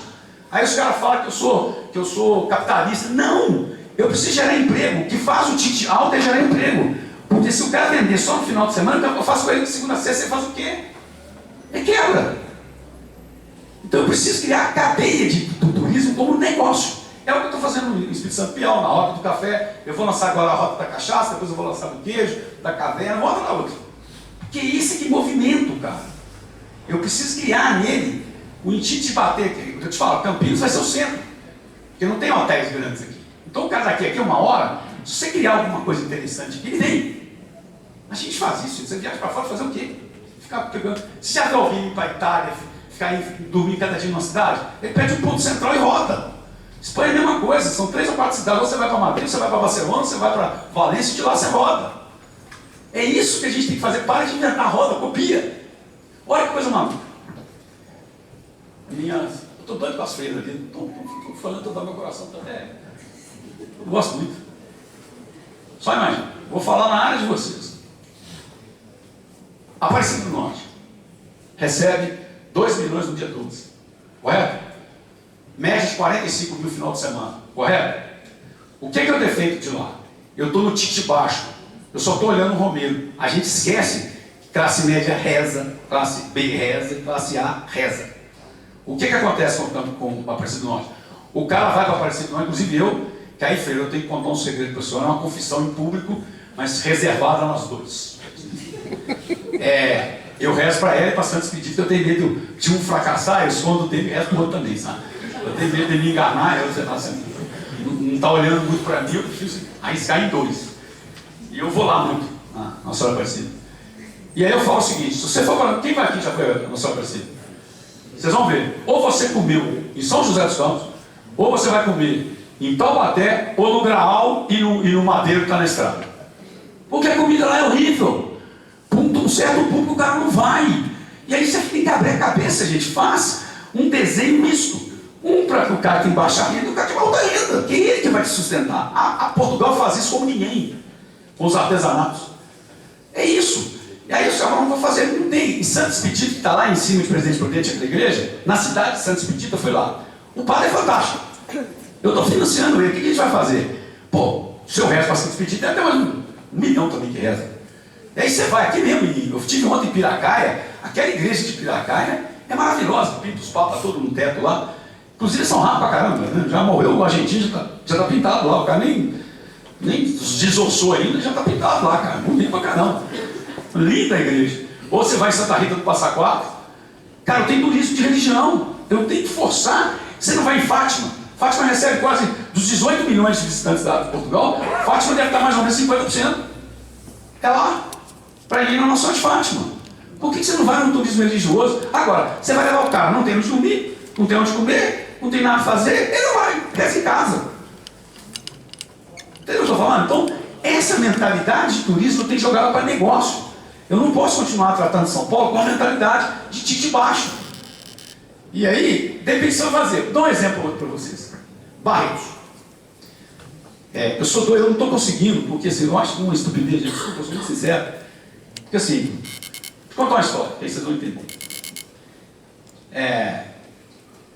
Aí os caras falam que eu sou capitalista. Não! Eu preciso gerar emprego. O que faz o ticket alto é gerar emprego. Porque se o cara vender só no final de semana, eu faço com ele de segunda a sexta, você faz o quê? É quebra. Então eu preciso criar a cadeia do turismo como negócio. É o que eu estou fazendo no Espírito Santo Piau, na Rota do Café. Eu vou lançar agora a Rota da Cachaça, depois eu vou lançar do queijo, da caverna, outra na outra. Porque isso é que movimento, cara. Eu preciso criar nele o intuito de bater. Eu te falo, Campinas vai ser o centro. Porque não tem hotéis grandes aqui. Então o cara daqui a 1 hora, se você criar alguma coisa interessante aqui, ele vem. A gente faz isso. Você viaja para fora fazer o quê? ficar pegando. Se já viu alguém ir para a Itália, ficar dormir cada dia numa cidade, ele pede um ponto central e roda. Espanha é a mesma coisa, são 3 ou 4 cidades, você vai para Madrid, você vai para Barcelona, você vai para Valência e de lá você roda. É isso que a gente tem que fazer, para de inventar roda, copia. Olha que coisa maluca. Eu estou doido com as freiras ali, estou falando todo o meu coração, eu gosto muito. Só imagina, vou falar na área de vocês. Aparecido do Norte recebe 2 milhões no dia 12, correto? Média de 45 mil no final de semana, correto? O que é o defeito de lá? Eu estou no ticket baixo, eu só estou olhando o Romero. A gente esquece que classe média reza, classe B reza e classe A reza. O que acontece com o Aparecido do Norte? O cara vai para o Aparecido do Norte, inclusive que aí, Freire, eu tenho que contar um segredo pessoal, é uma confissão em público, mas reservada nós dois. Eu rezo para ela e para Santos pedir, que eu tenho medo de um fracassar, eu escondo dele e rezo para o outro também, sabe? Eu tenho medo de me enganar, você fala assim, não está olhando muito para mim, eu preciso arriscar em 2. E eu vou lá muito, na Nossa Senhora Aparecida. E aí eu falo o seguinte, se você for para... Quem vai aqui já foi a Nossa Senhora Aparecida? Vocês vão ver, ou você comeu em São José dos Campos, ou você vai comer em Taubaté, ou no Graal e no Madeiro que está na estrada. Porque a comida lá é horrível. Um certo público o cara não vai. E aí você tem que abrir a cabeça, gente. Faz um desenho misto. Um para o cara que tem baixa renda e o cara que tem alta renda. Que é ele que vai te sustentar. A Portugal faz isso como ninguém. Com os artesanatos. É isso. E aí os caras não vão fazer. Não tem. Em Santo Expedito, que está lá em cima de Presidente Prudente da igreja, na cidade de Santo Expedito, eu fui lá. O padre é fantástico. Eu estou financiando ele. O que a gente vai fazer? Pô, se eu rezo para Santo Expedito, tem até mais 1 milhão também que reza. E aí você vai aqui mesmo, eu estive ontem em Piracaia, aquela igreja de Piracaia é maravilhosa, pinta os papas todos no teto lá, inclusive são rápidos pra caramba, né? Já morreu o argentino, já tá pintado lá, o cara nem desossou ainda, já tá pintado lá, cara, bonito pra caramba, linda a igreja. Ou você vai em Santa Rita do Passa Quatro, cara, eu tenho turismo de religião, eu tenho que forçar, você não vai em Fátima, Fátima recebe quase, dos 18 milhões de visitantes da Portugal, Fátima deve estar mais ou menos 50%, é lá. Para ir na Nossa Senhora de Fátima. Por que você não vai no turismo religioso? Agora, você vai levar o cara, não tem onde dormir, não tem onde comer, não tem nada a fazer, ele não vai, desce em casa. Entendeu o que eu estou falando? Então, essa mentalidade de turismo tem que jogar ela para negócio. Eu não posso continuar tratando São Paulo com uma mentalidade de ticket baixo. E aí, depende do que você vai fazer. Vou dar um exemplo para vocês. Barretos. Eu sou doido, eu não estou conseguindo, porque assim, eu acho uma estupidez, eu sou muito sincero. Porque assim, vou contar uma história, que aí vocês vão entender.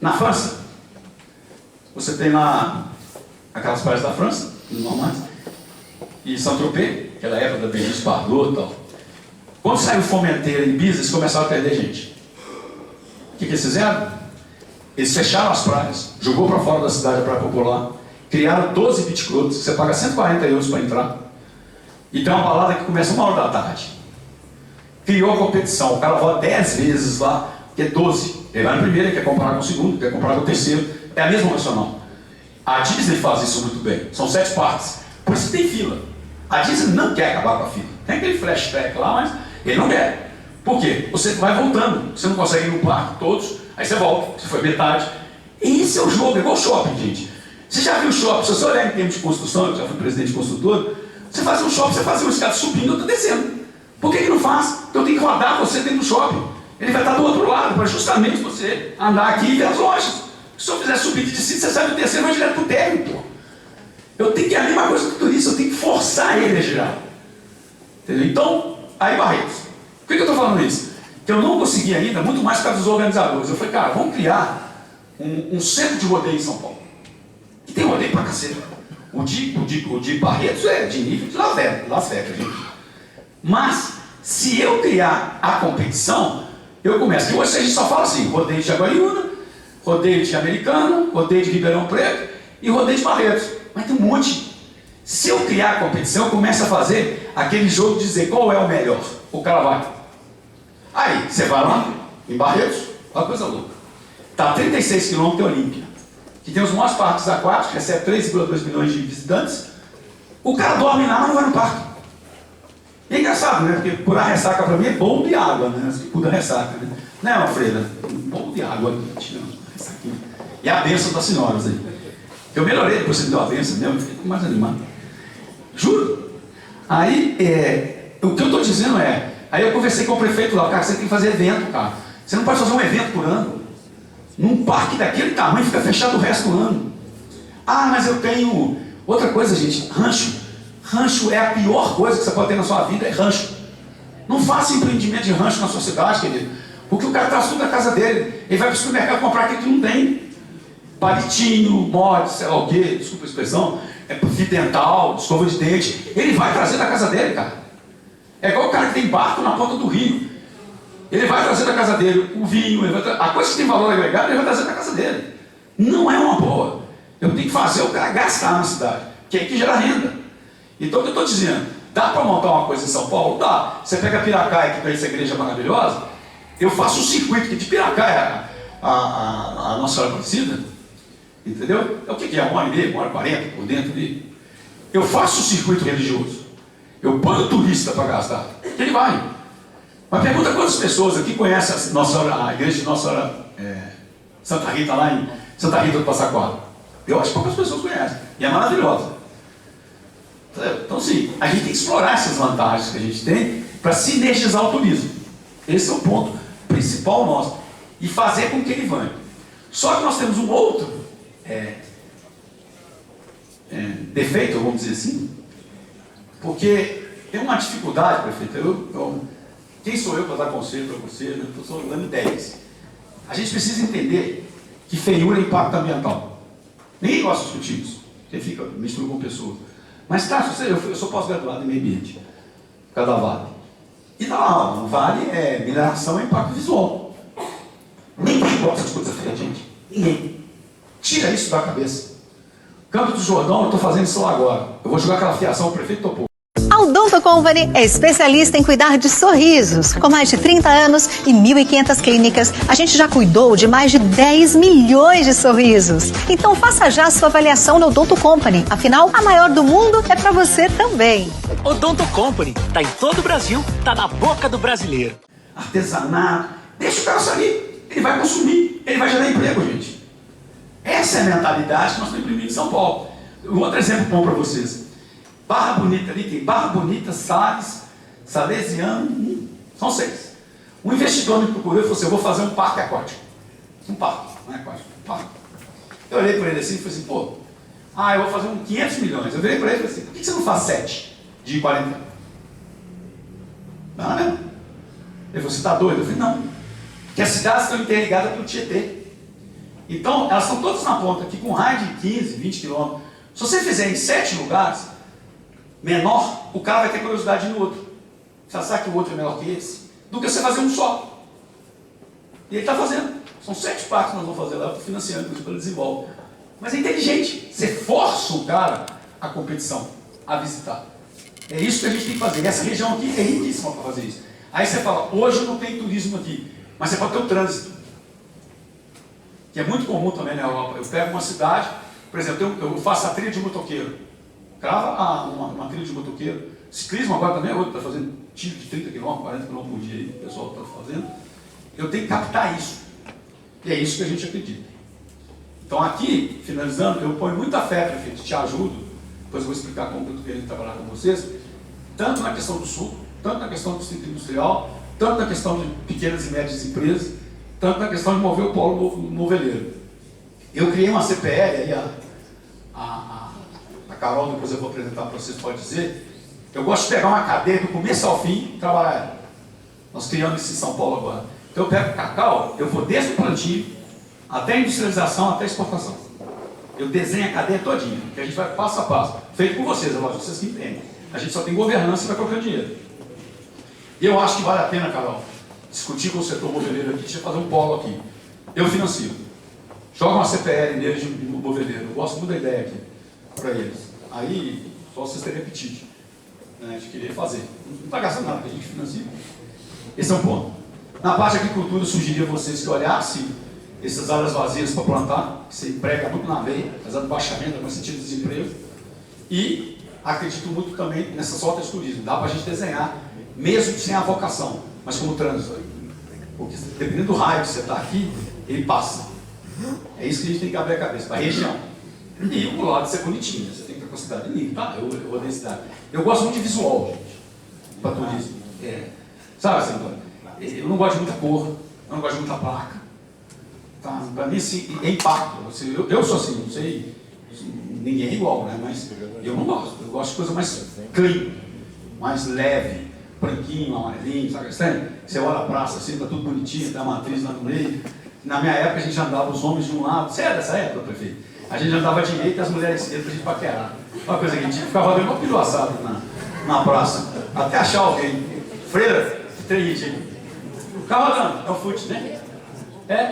Na França, você tem lá aquelas praias da França, nos Normandes, e Saint-Tropez, aquela época da Brigitte Bardot e tal. Quando saiu Fomenteira e Ibiza, eles começaram a perder gente. O que eles fizeram? Eles fecharam as praias, jogou para fora da cidade a praia popular, criaram 12 beach clubs, você paga 140 euros para entrar, e tem uma balada que começa 1h da tarde. Criou a competição, o cara vai 10 vezes lá, que é 12. Ele vai no primeiro, ele quer comparar com o segundo, quer comparar com o terceiro. É a mesma nacional. A Disney faz isso muito bem, são 7 partes. Por isso tem fila. A Disney não quer acabar com a fila. Tem aquele flashback lá, mas ele não quer. Por quê? Você vai voltando, você não consegue ir no parque todos, aí você volta, você foi metade. E esse é o jogo, é igual shopping, gente. Você já viu shopping, se você olhar em termos de construção, eu já fui presidente de construtora, você faz um shopping, você faz uma escada subindo, eu estou descendo. Por que não faz? Porque eu tenho que rodar você dentro do shopping. Ele vai estar do outro lado, para justamente você andar aqui e ver as lojas. Se eu fizer subida de descida, você sai do terceiro e vai direto para o térreo, pô. Eu tenho que, a mesma coisa que o turista, eu tenho que forçar ele a girar. Entendeu? Então, aí Barretos. Por que eu estou falando isso? Que eu não consegui ainda, muito mais por causa dos organizadores. Eu falei, cara, vamos criar um centro de rodeio em São Paulo. E tem rodeio pra cacete. O de Barretos é de nível de Las Vegas, gente. Mas, se eu criar a competição, eu começo. Que hoje a gente só fala assim, rodeio de Jaguariúna, rodeio de Americana, rodeio de Ribeirão Preto e rodeio de Barretos. Mas tem um monte. Se eu criar a competição, eu começo a fazer aquele jogo de dizer qual é o melhor. O cara vai. Aí, você vai lá, em Barretos, olha a coisa louca. Está a 36 km de Olímpia, que tem os maiores parques aquáticos, recebe 3,2 milhões de visitantes. O cara dorme lá, mas não vai no parque. E é engraçado, né? Porque curar ressaca para mim é bom de água, né? Cura ressaca, né? Não é uma freira? Bom de água aqui, tirando a ressaquinha. E a bênção das senhoras aí. Eu melhorei depois que você me deu a bênção mesmo, fiquei mais animado. Juro. Aí, o que eu estou dizendo aí eu conversei com o prefeito lá, cara, você tem que fazer evento, cara. Você não pode fazer um evento por ano. Num parque daquele tamanho fica fechado o resto do ano. Ah, mas eu tenho... Outra coisa, gente, rancho. Rancho é a pior coisa que você pode ter na sua vida, é rancho. Não faça empreendimento de rancho na sua cidade, querido. Porque o cara traz tudo da casa dele. Ele vai para o supermercado comprar aquilo que não tem. Palitinho, mod, sei lá o quê, desculpa a expressão, fio dental, escova de dente. Ele vai trazer da casa dele, cara. É igual o cara que tem barco na ponta do rio. Ele vai trazer da casa dele o vinho, a coisa que tem valor agregado, ele vai trazer da casa dele. Não é uma boa. Eu tenho que fazer o cara gastar na cidade, que é aí que gera renda. Então o que eu estou dizendo, dá para montar uma coisa em São Paulo? Dá. Você pega Piracaia, que tem essa igreja maravilhosa, eu faço um circuito que de Piracaia a Nossa Senhora Aparecida, entendeu? É o que é? 1h30, 1h40 por dentro ali. Eu faço o circuito religioso. Eu ponho o turista para gastar. Ele vai. Mas pergunta quantas pessoas aqui conhecem a igreja de Nossa Senhora Santa Rita, lá em Santa Rita do Passa Quatro. Eu acho que poucas pessoas conhecem. E é maravilhosa. Então, sim, a gente tem que explorar essas vantagens que a gente tem para sinergizar o turismo. Esse é o ponto principal nosso. E fazer com que ele venha. Só que nós temos um outro defeito, vamos dizer assim, porque tem uma dificuldade, prefeito. Quem sou eu para dar conselho para você? Eu estou só dando ideias. A gente precisa entender que feiura é impacto ambiental. Ninguém gosta de discutir isso, porque fica misturando com pessoas. Mas tá, eu sou pós-graduado em meio ambiente, por causa da Vale. E tá lá, o Vale mineração é impacto visual. Ninguém gosta de coisa feia, gente. Ninguém. Tira isso da cabeça. Campo do Jordão, eu estou fazendo isso lá agora. Eu vou jogar aquela fiação, o prefeito topou. A Odonto Company é especialista em cuidar de sorrisos. Com mais de 30 anos e 1.500 clínicas, a gente já cuidou de mais de 10 milhões de sorrisos. Então faça já a sua avaliação na Odonto Company. Afinal, a maior do mundo é para você também. Odonto Company, tá em todo o Brasil, tá na boca do brasileiro. Artesanato, deixa o cara sair. Ele vai consumir, ele vai gerar emprego, gente. Essa é a mentalidade que nós temos imprimido em São Paulo. Um outro exemplo bom para vocês. Barra Bonita ali, tem Barra Bonita, Salles, Salesiano, são 6. Um investidor me procurou e falou assim, eu vou fazer um parque aquático. Um parque, não é aquático, um parque. Eu olhei para ele assim e falei assim, eu vou fazer 500 milhões. Eu virei para ele e falei assim, por que você não faz 7 de 40 anos? Não, né? Ele falou, você está doido? Eu falei, não. Porque as cidades estão interligadas pelo Tietê. Então, elas estão todas na ponta aqui, com raio de 15, 20 quilômetros. Se você fizer em 7 lugares, menor, o cara vai ter curiosidade no outro. Você sabe que o outro é menor que esse? Do que você fazer um só. E ele está fazendo. São 7 parques que nós vamos fazer lá, financiando, por isso ele desenvolve. Mas é inteligente. Você força o cara à competição, a visitar. É isso que a gente tem que fazer. E essa região aqui é riquíssima para fazer isso. Aí você fala, hoje não tem turismo aqui, mas você pode ter o trânsito. Que é muito comum também na Europa. Eu pego uma cidade, por exemplo, eu faço a trilha de motoqueiro. Grava uma trilha de motoqueiro. Ciclismo agora também é outro, está fazendo tiro de 30 km, 40 km por dia aí, o pessoal está fazendo. Eu tenho que captar isso. E é isso que a gente acredita. Então aqui, finalizando, eu ponho muita fé, prefeito, te ajudo, depois eu vou explicar como eu estou querendo trabalhar com vocês, tanto na questão do sul, tanto na questão do distrito industrial, tanto na questão de pequenas e médias empresas, tanto na questão de mover o polo moveleiro. Eu criei uma CPL, aí a Carol, depois eu vou apresentar para vocês, pode dizer. Eu gosto de pegar uma cadeia do começo ao fim e trabalhar ela. Nós criamos isso em São Paulo agora. Então eu pego o cacau, eu vou desde o plantio, até a industrialização, até a exportação. Eu desenho a cadeia todinha, que a gente vai passo a passo. Feito por vocês, é lógico, vocês que entendem. A gente só tem governança e vai colocando dinheiro. E eu acho que vale a pena, Carol, discutir com o setor moveleiro aqui, deixa eu fazer um polo aqui. Eu financio. Joga uma CPL neles de moveleiro. Eu gosto muito da ideia aqui, para eles. Aí, só vocês terem apetite. A gente queria fazer. Não está gastando nada, porque a gente financia. Esse é um ponto. Na parte de agricultura, eu sugeria a vocês que olhassem essas áreas vazias para plantar, que você emprega muito na veia, apesar do baixa renda, mas sentido de desemprego. E acredito muito também nessas rotas de turismo. Dá para a gente desenhar mesmo sem a vocação, mas como trânsito. Porque dependendo do raio que você está aqui, ele passa. É isso que a gente tem que abrir a cabeça, para a região. E o lado de ser bonitinho, você tem que ter considerado limpo, tá? Eu odeio cidade. Eu gosto muito de visual, gente, para turismo. Sabe assim, eu não gosto de muita cor, eu não gosto de muita placa. Tá? Para mim, assim, é impacto. Eu sou assim, não sei, ninguém é igual, né? Mas eu não gosto. Eu gosto de coisa mais clean, mais leve, branquinho, amarelinho, sabe? Você olha a praça assim, tá tudo bonitinho, tem a matriz lá no meio. Na minha época a gente andava os homens de um lado. Você é dessa época, prefeito? A gente andava à direita e as mulheres à esquerda pra gente paquerar. Uma coisa que a gente ficava dando uma pilha assada na praça, até achar alguém. Freira, três, ficava rodando, é o fute, né?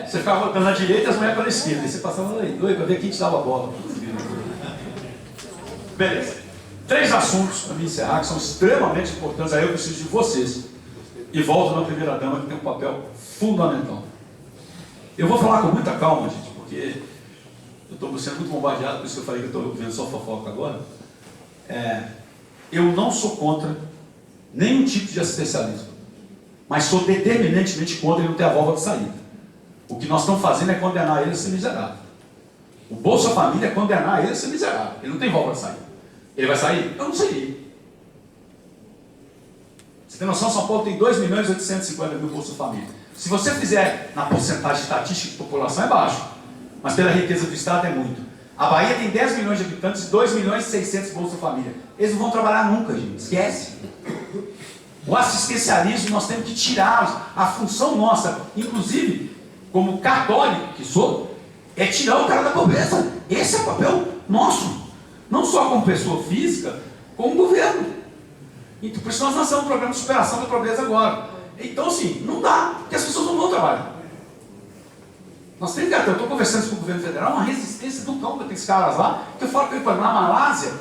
Você ficava rodando à direita e as mulheres pela esquerda. Aí você passava lá doido pra ver quem te dava a bola. Beleza. 3 assuntos para me encerrar que são extremamente importantes. Aí eu preciso de vocês. E volto na primeira dama, que tem um papel fundamental. Eu vou falar com muita calma, gente, porque eu estou sendo muito bombardeado, por isso que eu falei que eu estou vendo só fofoca agora. Eu não sou contra nenhum tipo de assistencialismo, mas sou determinantemente contra ele não ter a válvula de saída. O que nós estamos fazendo é condenar ele a ser miserável. O Bolsa Família é condenar ele a ser miserável. Ele não tem válvula de saída. Ele vai sair? Eu não sei. Você tem noção? São Paulo tem 2.850.000 Bolsa Família. Se você fizer na porcentagem estatística de população é baixo, mas pela riqueza do Estado é muito. A Bahia tem 10 milhões de habitantes e 2.600.000 Bolsa Família. Eles não vão trabalhar nunca, gente. Esquece. O assistencialismo nós temos que tirar a função nossa, inclusive, como católico que sou, é tirar o cara da pobreza. Esse é o papel nosso. Não só como pessoa física, como governo. Então, por isso nós lançamos um programa de superação da pobreza agora. Então, assim, não dá, porque as pessoas não vão trabalhar. Nós temos que, eu estou conversando com o governo federal, uma resistência do cão para aqueles caras lá, que eu falo que na Malásia,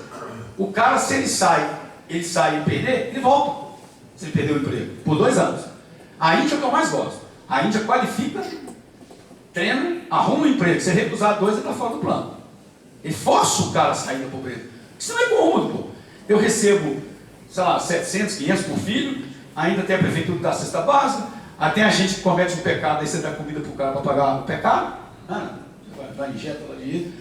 o cara, se ele sai e perder, ele volta. Se ele perder o emprego, por 2 anos. A Índia é o que eu mais gosto. A Índia qualifica, treina, arruma um emprego. Se ele recusar 2, ele está fora do plano. Ele força o cara a sair da pobreza. Isso não é cômodo, pô. Eu recebo, sei lá, 700, 500 por filho, ainda tem a prefeitura da cesta básica, até a gente que comete um pecado, aí você dá comida para o cara para pagar o pecado, você vai injetar lá dinheiro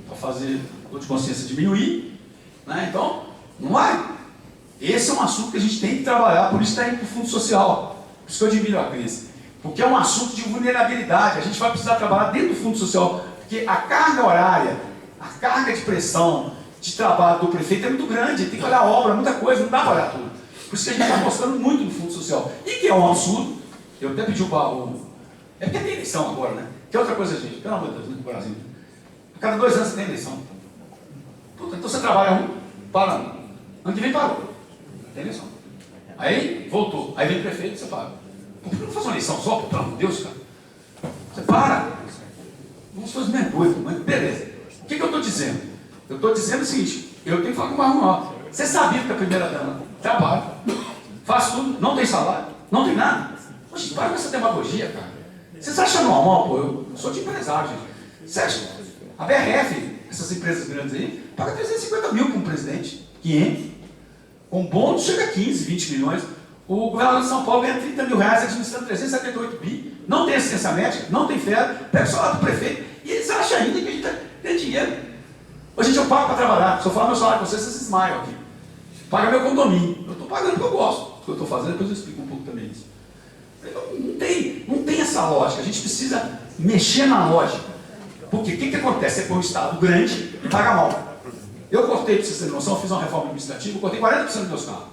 para fazer a de consciência diminuir, né? Então, não vai. Esse é um assunto que a gente tem que trabalhar, por isso está indo para o Fundo Social, por isso que eu admiro a crise, porque é um assunto de vulnerabilidade, a gente vai precisar trabalhar dentro do Fundo Social, porque a carga horária, a carga de pressão, de trabalho do prefeito é muito grande, tem que olhar a obra, muita coisa, não dá para olhar tudo. Por isso que a gente está mostrando muito no Fundo Social. E que é um absurdo, eu até pedi o... É porque tem eleição agora, né? Que é outra coisa, gente, pelo amor de Deus, no Brasil. A cada 2 anos você tem eleição. Puta, então você trabalha para ano que vem parou. Tem eleição. Aí voltou, aí vem o prefeito e você para. Por que não faz uma eleição só, pelo amor de Deus, cara? Você para. Vamos fazer meio doido, mas beleza. O que eu estou dizendo? Eu estou dizendo o seguinte, eu tenho que falar com o Marrom Alto. Você sabia que a primeira dama trabalha, faz tudo, não tem salário, não tem nada. Poxa, para com essa demagogia, cara. Vocês acham normal, pô? Eu sou de empresário, gente. Você acha? A BRF, essas empresas grandes aí, paga 350 mil para um presidente, 500. Com bônus chega a 15, 20 milhões. O governador de São Paulo ganha 30 mil reais administrando 378 bi. Não tem assistência médica, não tem férias, pega o salário do prefeito. E eles acham ainda que a gente tem dinheiro. Ô, gente, eu pago para trabalhar. Se eu falar meu salário com vocês, vocês desmaiam aqui. Paga meu condomínio. Eu estou pagando porque eu gosto. O que eu estou fazendo, depois eu explico um pouco também isso. Não tem essa lógica. A gente precisa mexer na lógica. Porque o que acontece? Você põe um Estado grande e paga mal. Eu cortei, para vocês terem noção, eu fiz uma reforma administrativa, eu cortei 40% dos meus carros.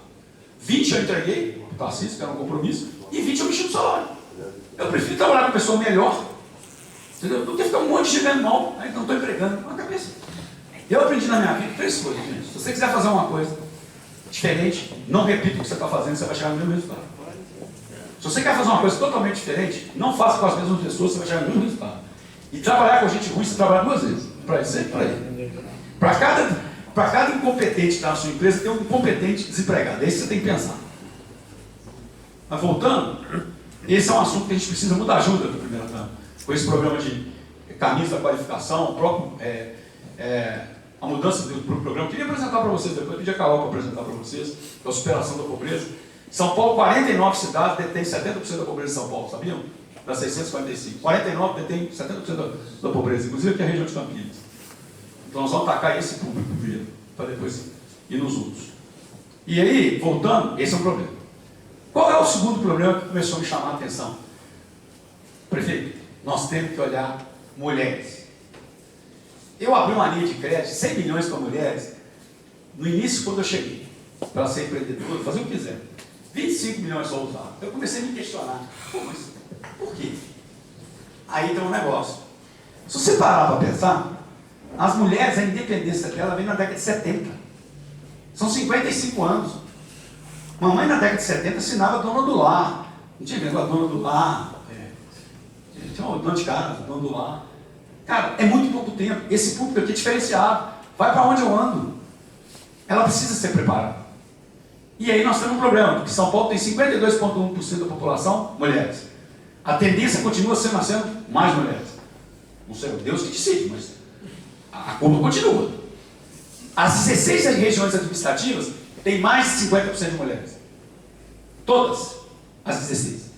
20 eu entreguei, para o Tarcísio, que era um compromisso, e 20 eu mexi no salário. Eu prefiro trabalhar com uma pessoa melhor, entendeu? Do que ficar um monte de gente mal, aí não estou empregando na cabeça. Eu aprendi na minha vida 3 coisas, gente. Se você quiser fazer uma coisa diferente, não repita o que você está fazendo, você vai chegar no mesmo resultado. Se você quer fazer uma coisa totalmente diferente, não faça com as mesmas pessoas, você vai chegar no mesmo resultado. E trabalhar com gente ruim, você trabalha 2 vezes. Para isso e para ele. Para cada incompetente que está na sua empresa, tem um incompetente desempregado. É isso que você tem que pensar. Mas voltando, esse é um assunto que a gente precisa muita ajuda do primeiro ano. Com esse programa de caminhos da qualificação, o próprio, a mudança do programa. Eu queria apresentar para vocês, depois eu pedi a Carol para apresentar para vocês, a superação da pobreza. São Paulo, 49 cidades detêm 70% da pobreza de São Paulo, sabiam? Das 645. 49 detêm 70% da pobreza, inclusive aqui a região de Campinas. Então nós vamos atacar esse público primeiro, para depois ir nos outros. E aí, voltando, esse é um problema. Qual é o segundo problema que começou a me chamar a atenção? Prefeito, nós temos que olhar mulheres. Eu abri uma linha de crédito, 100 milhões para mulheres, no início, quando eu cheguei, para ser empreendedor, fazer o que quiser. 25 milhões só usados. Eu comecei a me questionar. Pô, mas por quê? Aí tem um negócio. Se você parar para pensar, as mulheres, a independência dela vem na década de 70. São 55 anos. Mamãe na década de 70 assinava dona do lar. Não tinha negócio dona do lar. Tinha uma dona de casa, dona do lar. Cara, é muito pouco tempo. Esse público aqui é diferenciado. Vai para onde eu ando. Ela precisa ser preparada. E aí nós temos um problema, porque São Paulo tem 52,1% da população mulheres. A tendência continua nascendo mais mulheres. Não sei, Deus que decide, mas a curva continua. As 16 regiões administrativas têm mais de 50% de mulheres. Todas as 16.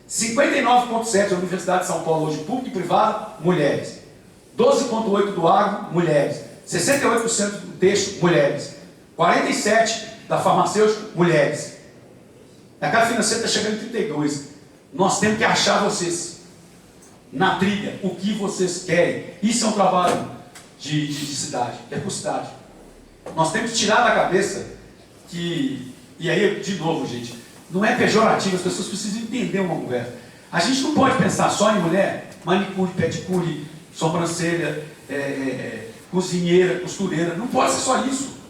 59,7% da Universidade de São Paulo hoje, pública e privada, mulheres. 12,8% do agro, mulheres. 68% do texto, mulheres. 47% da farmacêutica, mulheres. A Caixa Financeira está chegando em 32%. Nós temos que achar vocês na trilha, o que vocês querem. Isso é um trabalho de cidade, é por cidade. Nós temos que tirar da cabeça que, e aí, de novo, gente, não é pejorativo, as pessoas precisam entender uma conversa. A gente não pode pensar só em mulher, manicure, pedicure, sobrancelha, cozinheira, costureira, não pode ser só isso.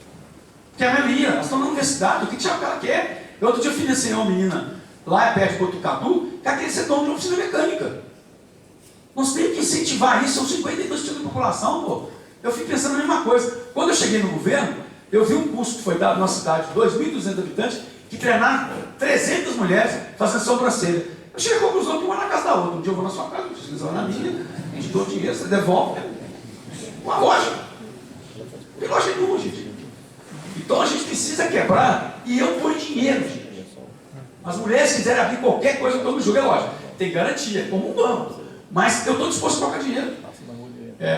Porque a maioria, nós estamos na universidade, o que o cara quer? Eu outro dia financei uma menina lá perto de Botucatu, que queria ser dono de uma oficina mecânica. Nós temos que incentivar isso, são 52% da população, pô. Eu fico pensando na mesma coisa. Quando eu cheguei no governo, eu vi um curso que foi dado na cidade de 2.200 habitantes, que treinaram 300 mulheres fazendo sobrancelha. Eu cheguei à conclusão que uma na casa da outra. Um dia eu vou na sua casa, você vai na minha, a gente dá o dinheiro, você devolve. Uma loja. Não tem loja nenhuma, gente. Então a gente precisa quebrar e eu ponho dinheiro, gente. As mulheres quiserem abrir qualquer coisa, eu estou no jogo, é lógico. Tem garantia, como um banco. Mas eu estou disposto a colocar dinheiro.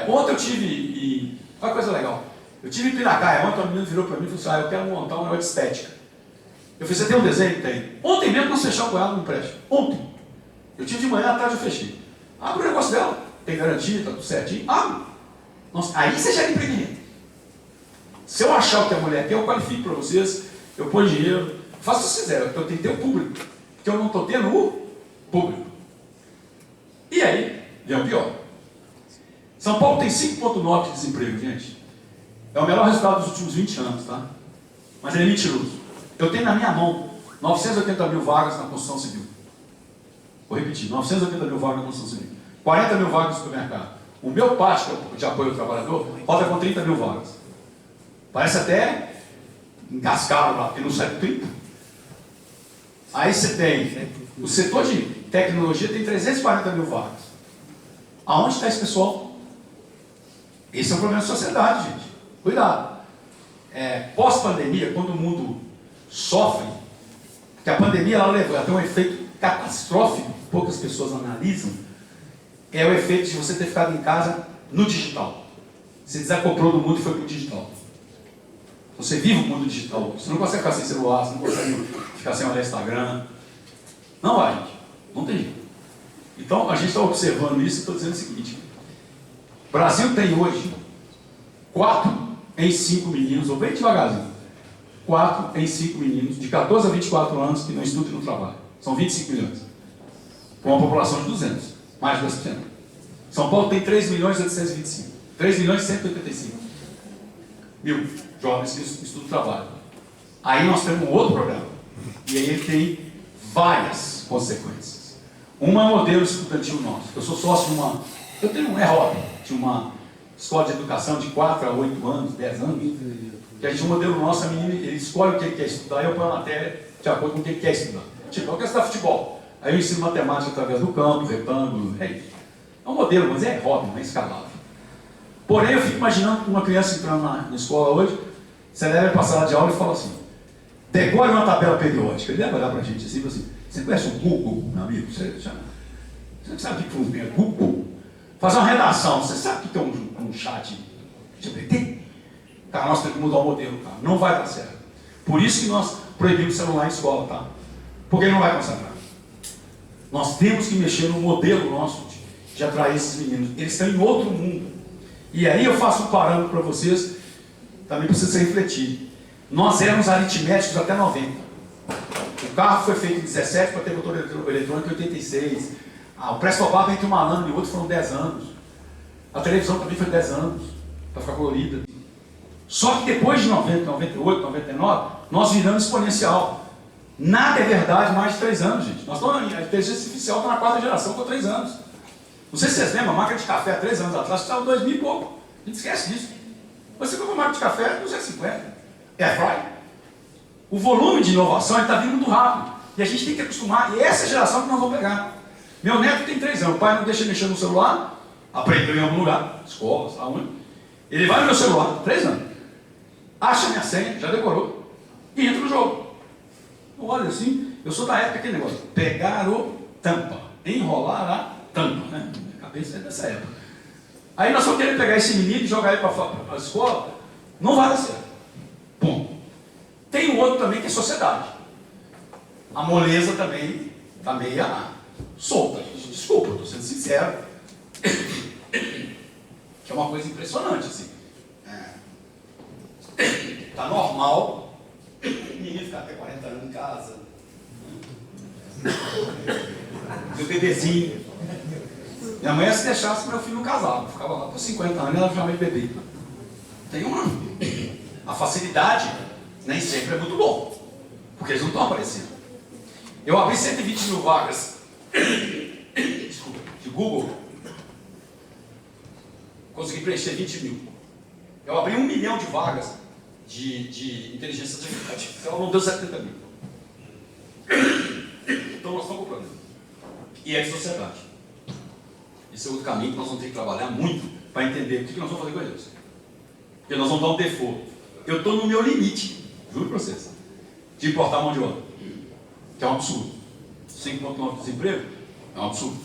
Ontem eu tive, olha coisa legal. Eu tive em Piracaia, ontem a menina virou para mim e falou assim, eu quero montar um negócio de estética. Eu fiz, você tem um desenho? Tem. Ontem mesmo nós fechamos com ela no empréstimo. Ontem. Eu tive de manhã, à tarde eu fechei. Abre o negócio dela. Tem garantia, está tudo certinho. Abre. Nossa, aí você gera empreendimento. Se eu achar o que a mulher quer, eu qualifico para vocês, eu ponho dinheiro, faço o que vocês quiserem, eu tenho que ter o público. Porque eu não estou tendo o público. E aí, vem o pior. São Paulo tem 5,9% de desemprego, gente. É o melhor resultado dos últimos 20 anos, tá? Mas ele é mentiroso. Eu tenho na minha mão 980 mil vagas na construção civil. Vou repetir, 980 mil vagas na construção civil. 40 mil vagas no supermercado. O meu pátio de apoio ao trabalhador roda com 30 mil vagas. Parece até encascado lá, porque não sai 30. Aí você tem o setor de tecnologia, tem 340 mil vagas. Aonde está esse pessoal? Esse é um problema de sociedade, gente. Cuidado. Pós-pandemia, quando o mundo sofre, porque a pandemia ela tem um efeito catastrófico, que poucas pessoas analisam, é o efeito de você ter ficado em casa no digital. Você desacoplou do mundo e foi para o digital. Você vive o mundo digital. Você não consegue ficar sem celular, você não consegue ficar sem olhar Instagram. Não vai, gente. Não tem jeito. Então, a gente está observando isso e estou dizendo o seguinte. O Brasil tem hoje 4 em 5 meninos, ou bem devagarzinho, 4 em 5 meninos de 14 a 24 anos que não estudam e não trabalham. São 25 milhões. Com uma população de 200, mais de 2%. São Paulo tem 3 milhões e 825. 3 milhões e 185 mil jovens que estudam e trabalham. Aí nós temos um outro problema. E aí ele tem várias consequências. Uma é o modelo estudantil nosso. Eu sou sócio de uma... Eu tenho de uma escola de educação de 4 a 8 anos, 10 anos. Que a gente, o modelo nosso, a menina, ele escolhe o que ele quer estudar e eu ponho a matéria de acordo com o que ele quer estudar. Tipo, eu quero estudar futebol. Aí eu ensino matemática através do campo, retângulo, é isso. É um modelo, mas é hobby, não é escalável. Porém, eu fico imaginando uma criança entrando na escola hoje, você deve passar lá de aula e fala assim, Pegou uma tabela periódica, ele vai olhar para a gente assim e falou assim, você conhece o Google, meu amigo? Você sabe o que é Google? Fazer uma redação, você sabe o que é um chat GPT? Cara, nós temos que mudar o modelo, cara. Não vai dar certo. Por isso que nós proibimos o celular em escola, tá? Porque ele não vai concentrar. Nós temos que mexer no modelo nosso de atrair esses meninos. Eles estão em outro mundo. E aí eu faço um parâmetro para vocês, também precisa ser refletido. Nós éramos aritméticos até 90. O carro foi feito em 17 para ter motor eletrônico em 86. O Presto-Bar entre um ano e outro foram 10 anos. A televisão também foi 10 anos, para ficar colorida. Só que depois de 90, 98, 99, nós viramos exponencial. Nada é verdade mais de 3 anos, gente. Nós estamos, a inteligência artificial está na 4ª geração com 3 anos. Não sei se vocês lembram, a máquina de café há 3 anos atrás custava 2000 e pouco. A gente esquece disso. Você compra uma máquina de café 250. Airfry. O volume de inovação está vindo muito rápido. E a gente tem que acostumar. E essa é a geração que nós vamos pegar. Meu neto tem 3 anos. O pai não deixa mexer no celular. Aprendeu em algum lugar. Escola, sabe? Ele vai no meu celular. 3 anos. Acha minha senha, já decorou. E entra no jogo. Olha assim, eu sou da época aquele negócio. Pegar o tampa. Enrolar a tampa. Né? Minha cabeça é dessa época. Aí nós vamos querer pegar esse menino e jogar ele para a escola. Não vai dar certo. Bom. Tem um outro também que é sociedade. A moleza também está meio solta. Desculpa, eu estou sendo sincero. Que é uma coisa impressionante, assim. Está normal o menino ficar até 40 anos em casa. Meu bebezinho. Minha mãe, se deixasse, meu filho não casava. Ficava lá por 50 anos e ela chamava de bebê. Tem uma. A facilidade nem sempre é muito bom. Porque eles não estão aparecendo. Eu abri 120 mil vagas desculpa, de Google. Consegui preencher 20 mil. Eu abri 1 milhão de vagas de inteligência artificial, não deu 70 mil. Então nós estamos comprando. E é de sociedade. Esse é outro caminho que nós vamos ter que trabalhar muito para entender o que nós vamos fazer com eles. Porque nós vamos dar um default. Eu estou no meu limite, juro para vocês, de importar mão de obra. Que é um absurdo. 5,9% de desemprego é um absurdo.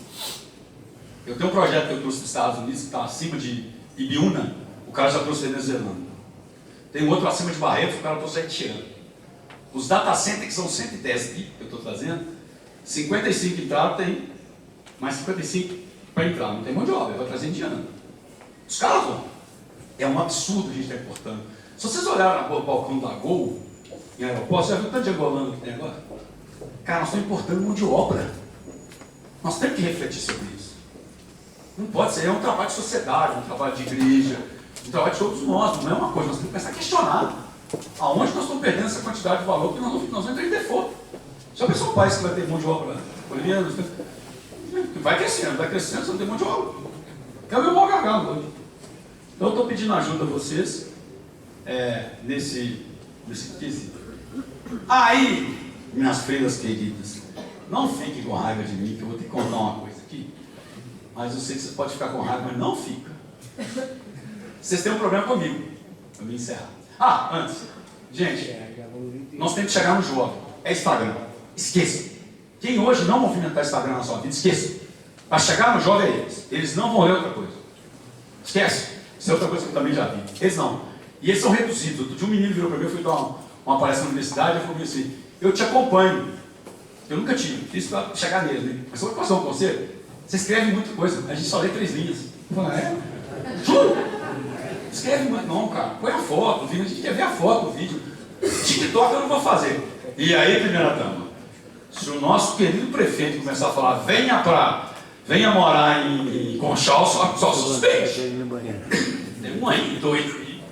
Eu tenho um projeto que eu trouxe dos Estados Unidos que está acima de Ibiúna, o cara já trouxe venezuelano. Tem um outro acima de Barretos, o cara trouxe haitiano. Os data centers, que são 110 aqui, que eu estou trazendo, 55 entraram, tem mais 55 para entrar. Não tem mão de obra, vai trazer indiano. Os caras vão. É um absurdo a gente estar importando. Se vocês olharem no balcão da Gol, em aeroporto, você já viu o tanto de angolano que tem agora? Cara, nós estamos importando mão de obra. Nós temos que refletir sobre isso. Não pode ser, é um trabalho de sociedade, um trabalho de igreja, um trabalho de todos nós, não é uma coisa, nós temos que começar a questionar. Aonde nós estamos perdendo essa quantidade de valor que nós vamos entrar em default. Já pensou um país que vai ter mão de obra boliviana? Vai crescendo, você não tem mão de obra. É o meu maior gargalo hoje. Então eu estou pedindo ajuda a vocês nesse quesito. Aí, minhas freiras queridas, não fiquem com raiva de mim, que eu vou ter que contar uma coisa aqui. Mas eu sei que vocês podem ficar com raiva, mas não fica. Vocês têm um problema comigo. Eu me encerrar. Antes. Gente, nós temos que chegar no jovem. É Instagram. Esqueça. Quem hoje não movimentar Instagram na sua vida, esqueça. Para chegar no jovem é eles. Eles não vão ler outra coisa. Esquece. Isso é outra coisa que eu também já vi. Eles não. E eles são reduzidos. De um menino virou para mim, eu fui dar uma palestra na universidade, ele falou assim, eu te acompanho. Eu nunca tive. Fiz para chegar nele, né? Mas se eu passar um conselho, você escreve muita coisa. A gente só lê 3 linhas. Eu falei, Juro? Escreve muito não, cara. Põe a foto, a gente quer ver a foto do vídeo. TikTok eu não vou fazer. E aí, primeira dama, se o nosso querido prefeito começar a falar, venha morar em Conchal, só suspeite. Tem um aí, doido aí.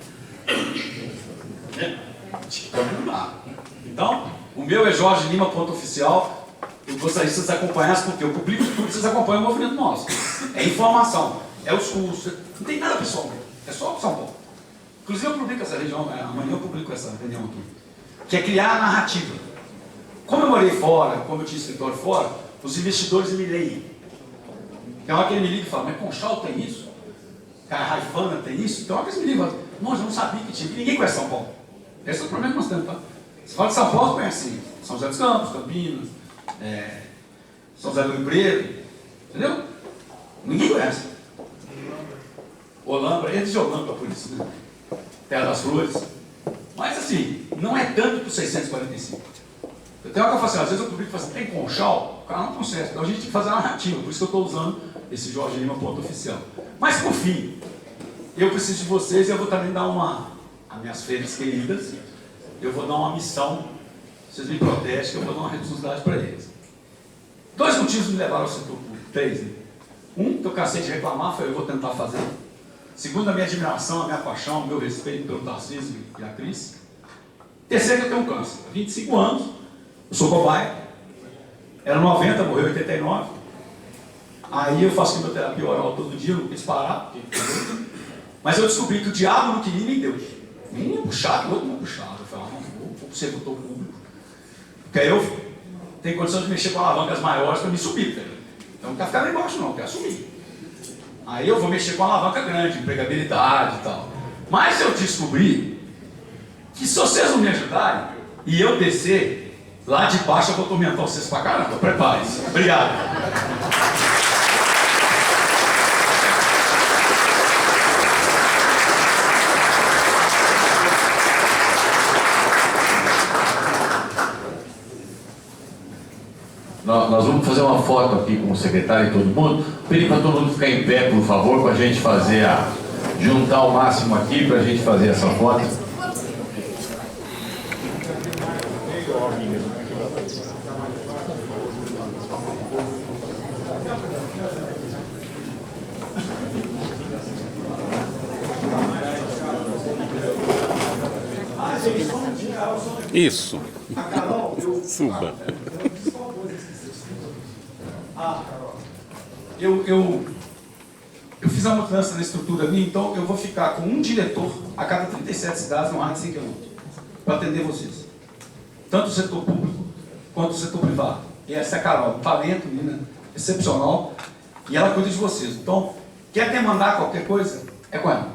TikTok não dá. Então, o meu é Jorge Lima, .oficial. Eu gostaria que vocês acompanhassem, porque eu publico tudo, vocês acompanham o movimento nosso. É informação, é os cursos, não tem nada pessoal. É só São Paulo. Inclusive eu publico essa região, amanhã eu publico essa reunião aqui. Que é criar a narrativa. Como eu morei fora, como eu tinha escritório fora, os investidores me leem. Tem hora que ele me liga e fala, mas Conchal tem isso? Raifana tem isso? Tem hora que eles me ligam e falam, nossa, eu não sabia que tinha, que ninguém conhece São Paulo. Esse é o problema que nós temos, tá? Você fala de São Paulo, conhece São José dos Campos, Campinas, São José do Rio Preto, entendeu? Ninguém conhece. Olambra, eles de Olambra por isso, né? Terra das Flores. Mas assim, não é tanto que os 645. Eu tenho uma que eu faço, às vezes eu publico e falo assim, tem Conchal? O cara não consegue. Então a gente tem que fazer uma narrativa, por isso que eu estou usando esse Jorge Lima ponto oficial. Mas por fim, eu preciso de vocês e eu vou também dar as minhas feiras queridas, eu vou dar uma missão, vocês me protegem, que eu vou dar uma responsabilidade para eles. 2 motivos me levaram ao setor público, 3, né? Um, que eu cansei de reclamar, foi eu vou tentar fazer. Segundo, a minha admiração, a minha paixão, o meu respeito pelo Tarcísio e a Cris. Terceiro, que eu tenho um câncer. 25 anos, eu sou cobaia. Era 90, morreu em 89. Aí eu faço quimioterapia oral todo dia, não quis parar. Mas eu descobri que o diabo não queria nem Deus. Um é puxado, o outro não é puxado. Eu falei, não, vou pro setor público. Porque aí eu tenho condição de mexer com alavancas maiores para me subir. Tá? Então não quero ficar lá embaixo não, quero subir. Aí eu vou mexer com alavanca grande, empregabilidade e tal. Mas eu descobri que se vocês não me ajudarem e eu descer, lá de baixo eu vou tormentar vocês pra caramba. Prepare-se. Obrigado. Nós vamos fazer uma foto aqui com o secretário e todo mundo. Pedir para todo mundo ficar em pé, por favor, para a gente fazer juntar o máximo aqui para a gente fazer essa foto. Isso. Suba. Eu fiz uma mudança na estrutura minha, então eu vou ficar com um diretor a cada 37 cidades no raio de 100 km para atender vocês. Tanto o setor público quanto o setor privado. E essa é a Carol, um talento, menina excepcional, e ela cuida de vocês. Então, quer demandar qualquer coisa, é com ela.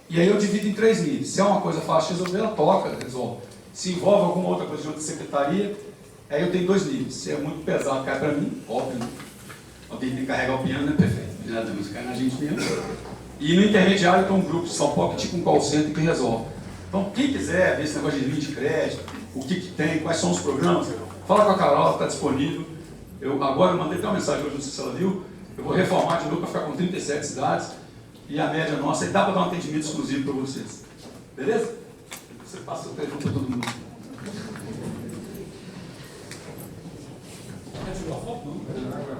E aí eu divido em 3 níveis. Se é uma coisa fácil de resolver, ela toca, resolve. Se envolve alguma outra coisa de outra secretaria, aí eu tenho 2 níveis. Se é muito pesado, cai para mim, óbvio, né? Alguém tem que carregar o piano, é perfeito. Mas cai na gente mesmo. E no intermediário tem um grupo de São Paulo que tipo um call center que resolve. Então, quem quiser ver esse negócio de linha de crédito, o que tem, quais são os programas, fala com a Carol, ela está disponível. Agora eu mandei até uma mensagem hoje, não sei se ela viu. Eu vou reformar de novo para ficar com 37 cidades. E a média nossa, e dá para dar um atendimento exclusivo para vocês. Beleza? Você passa o telefone para todo mundo. Quer tirar a foto? Não.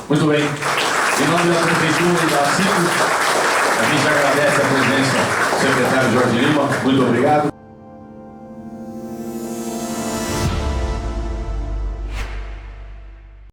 Muito bem. Em nome da Prefeitura e da CICO, a gente agradece a presença do secretário Jorge Lima. Muito obrigado.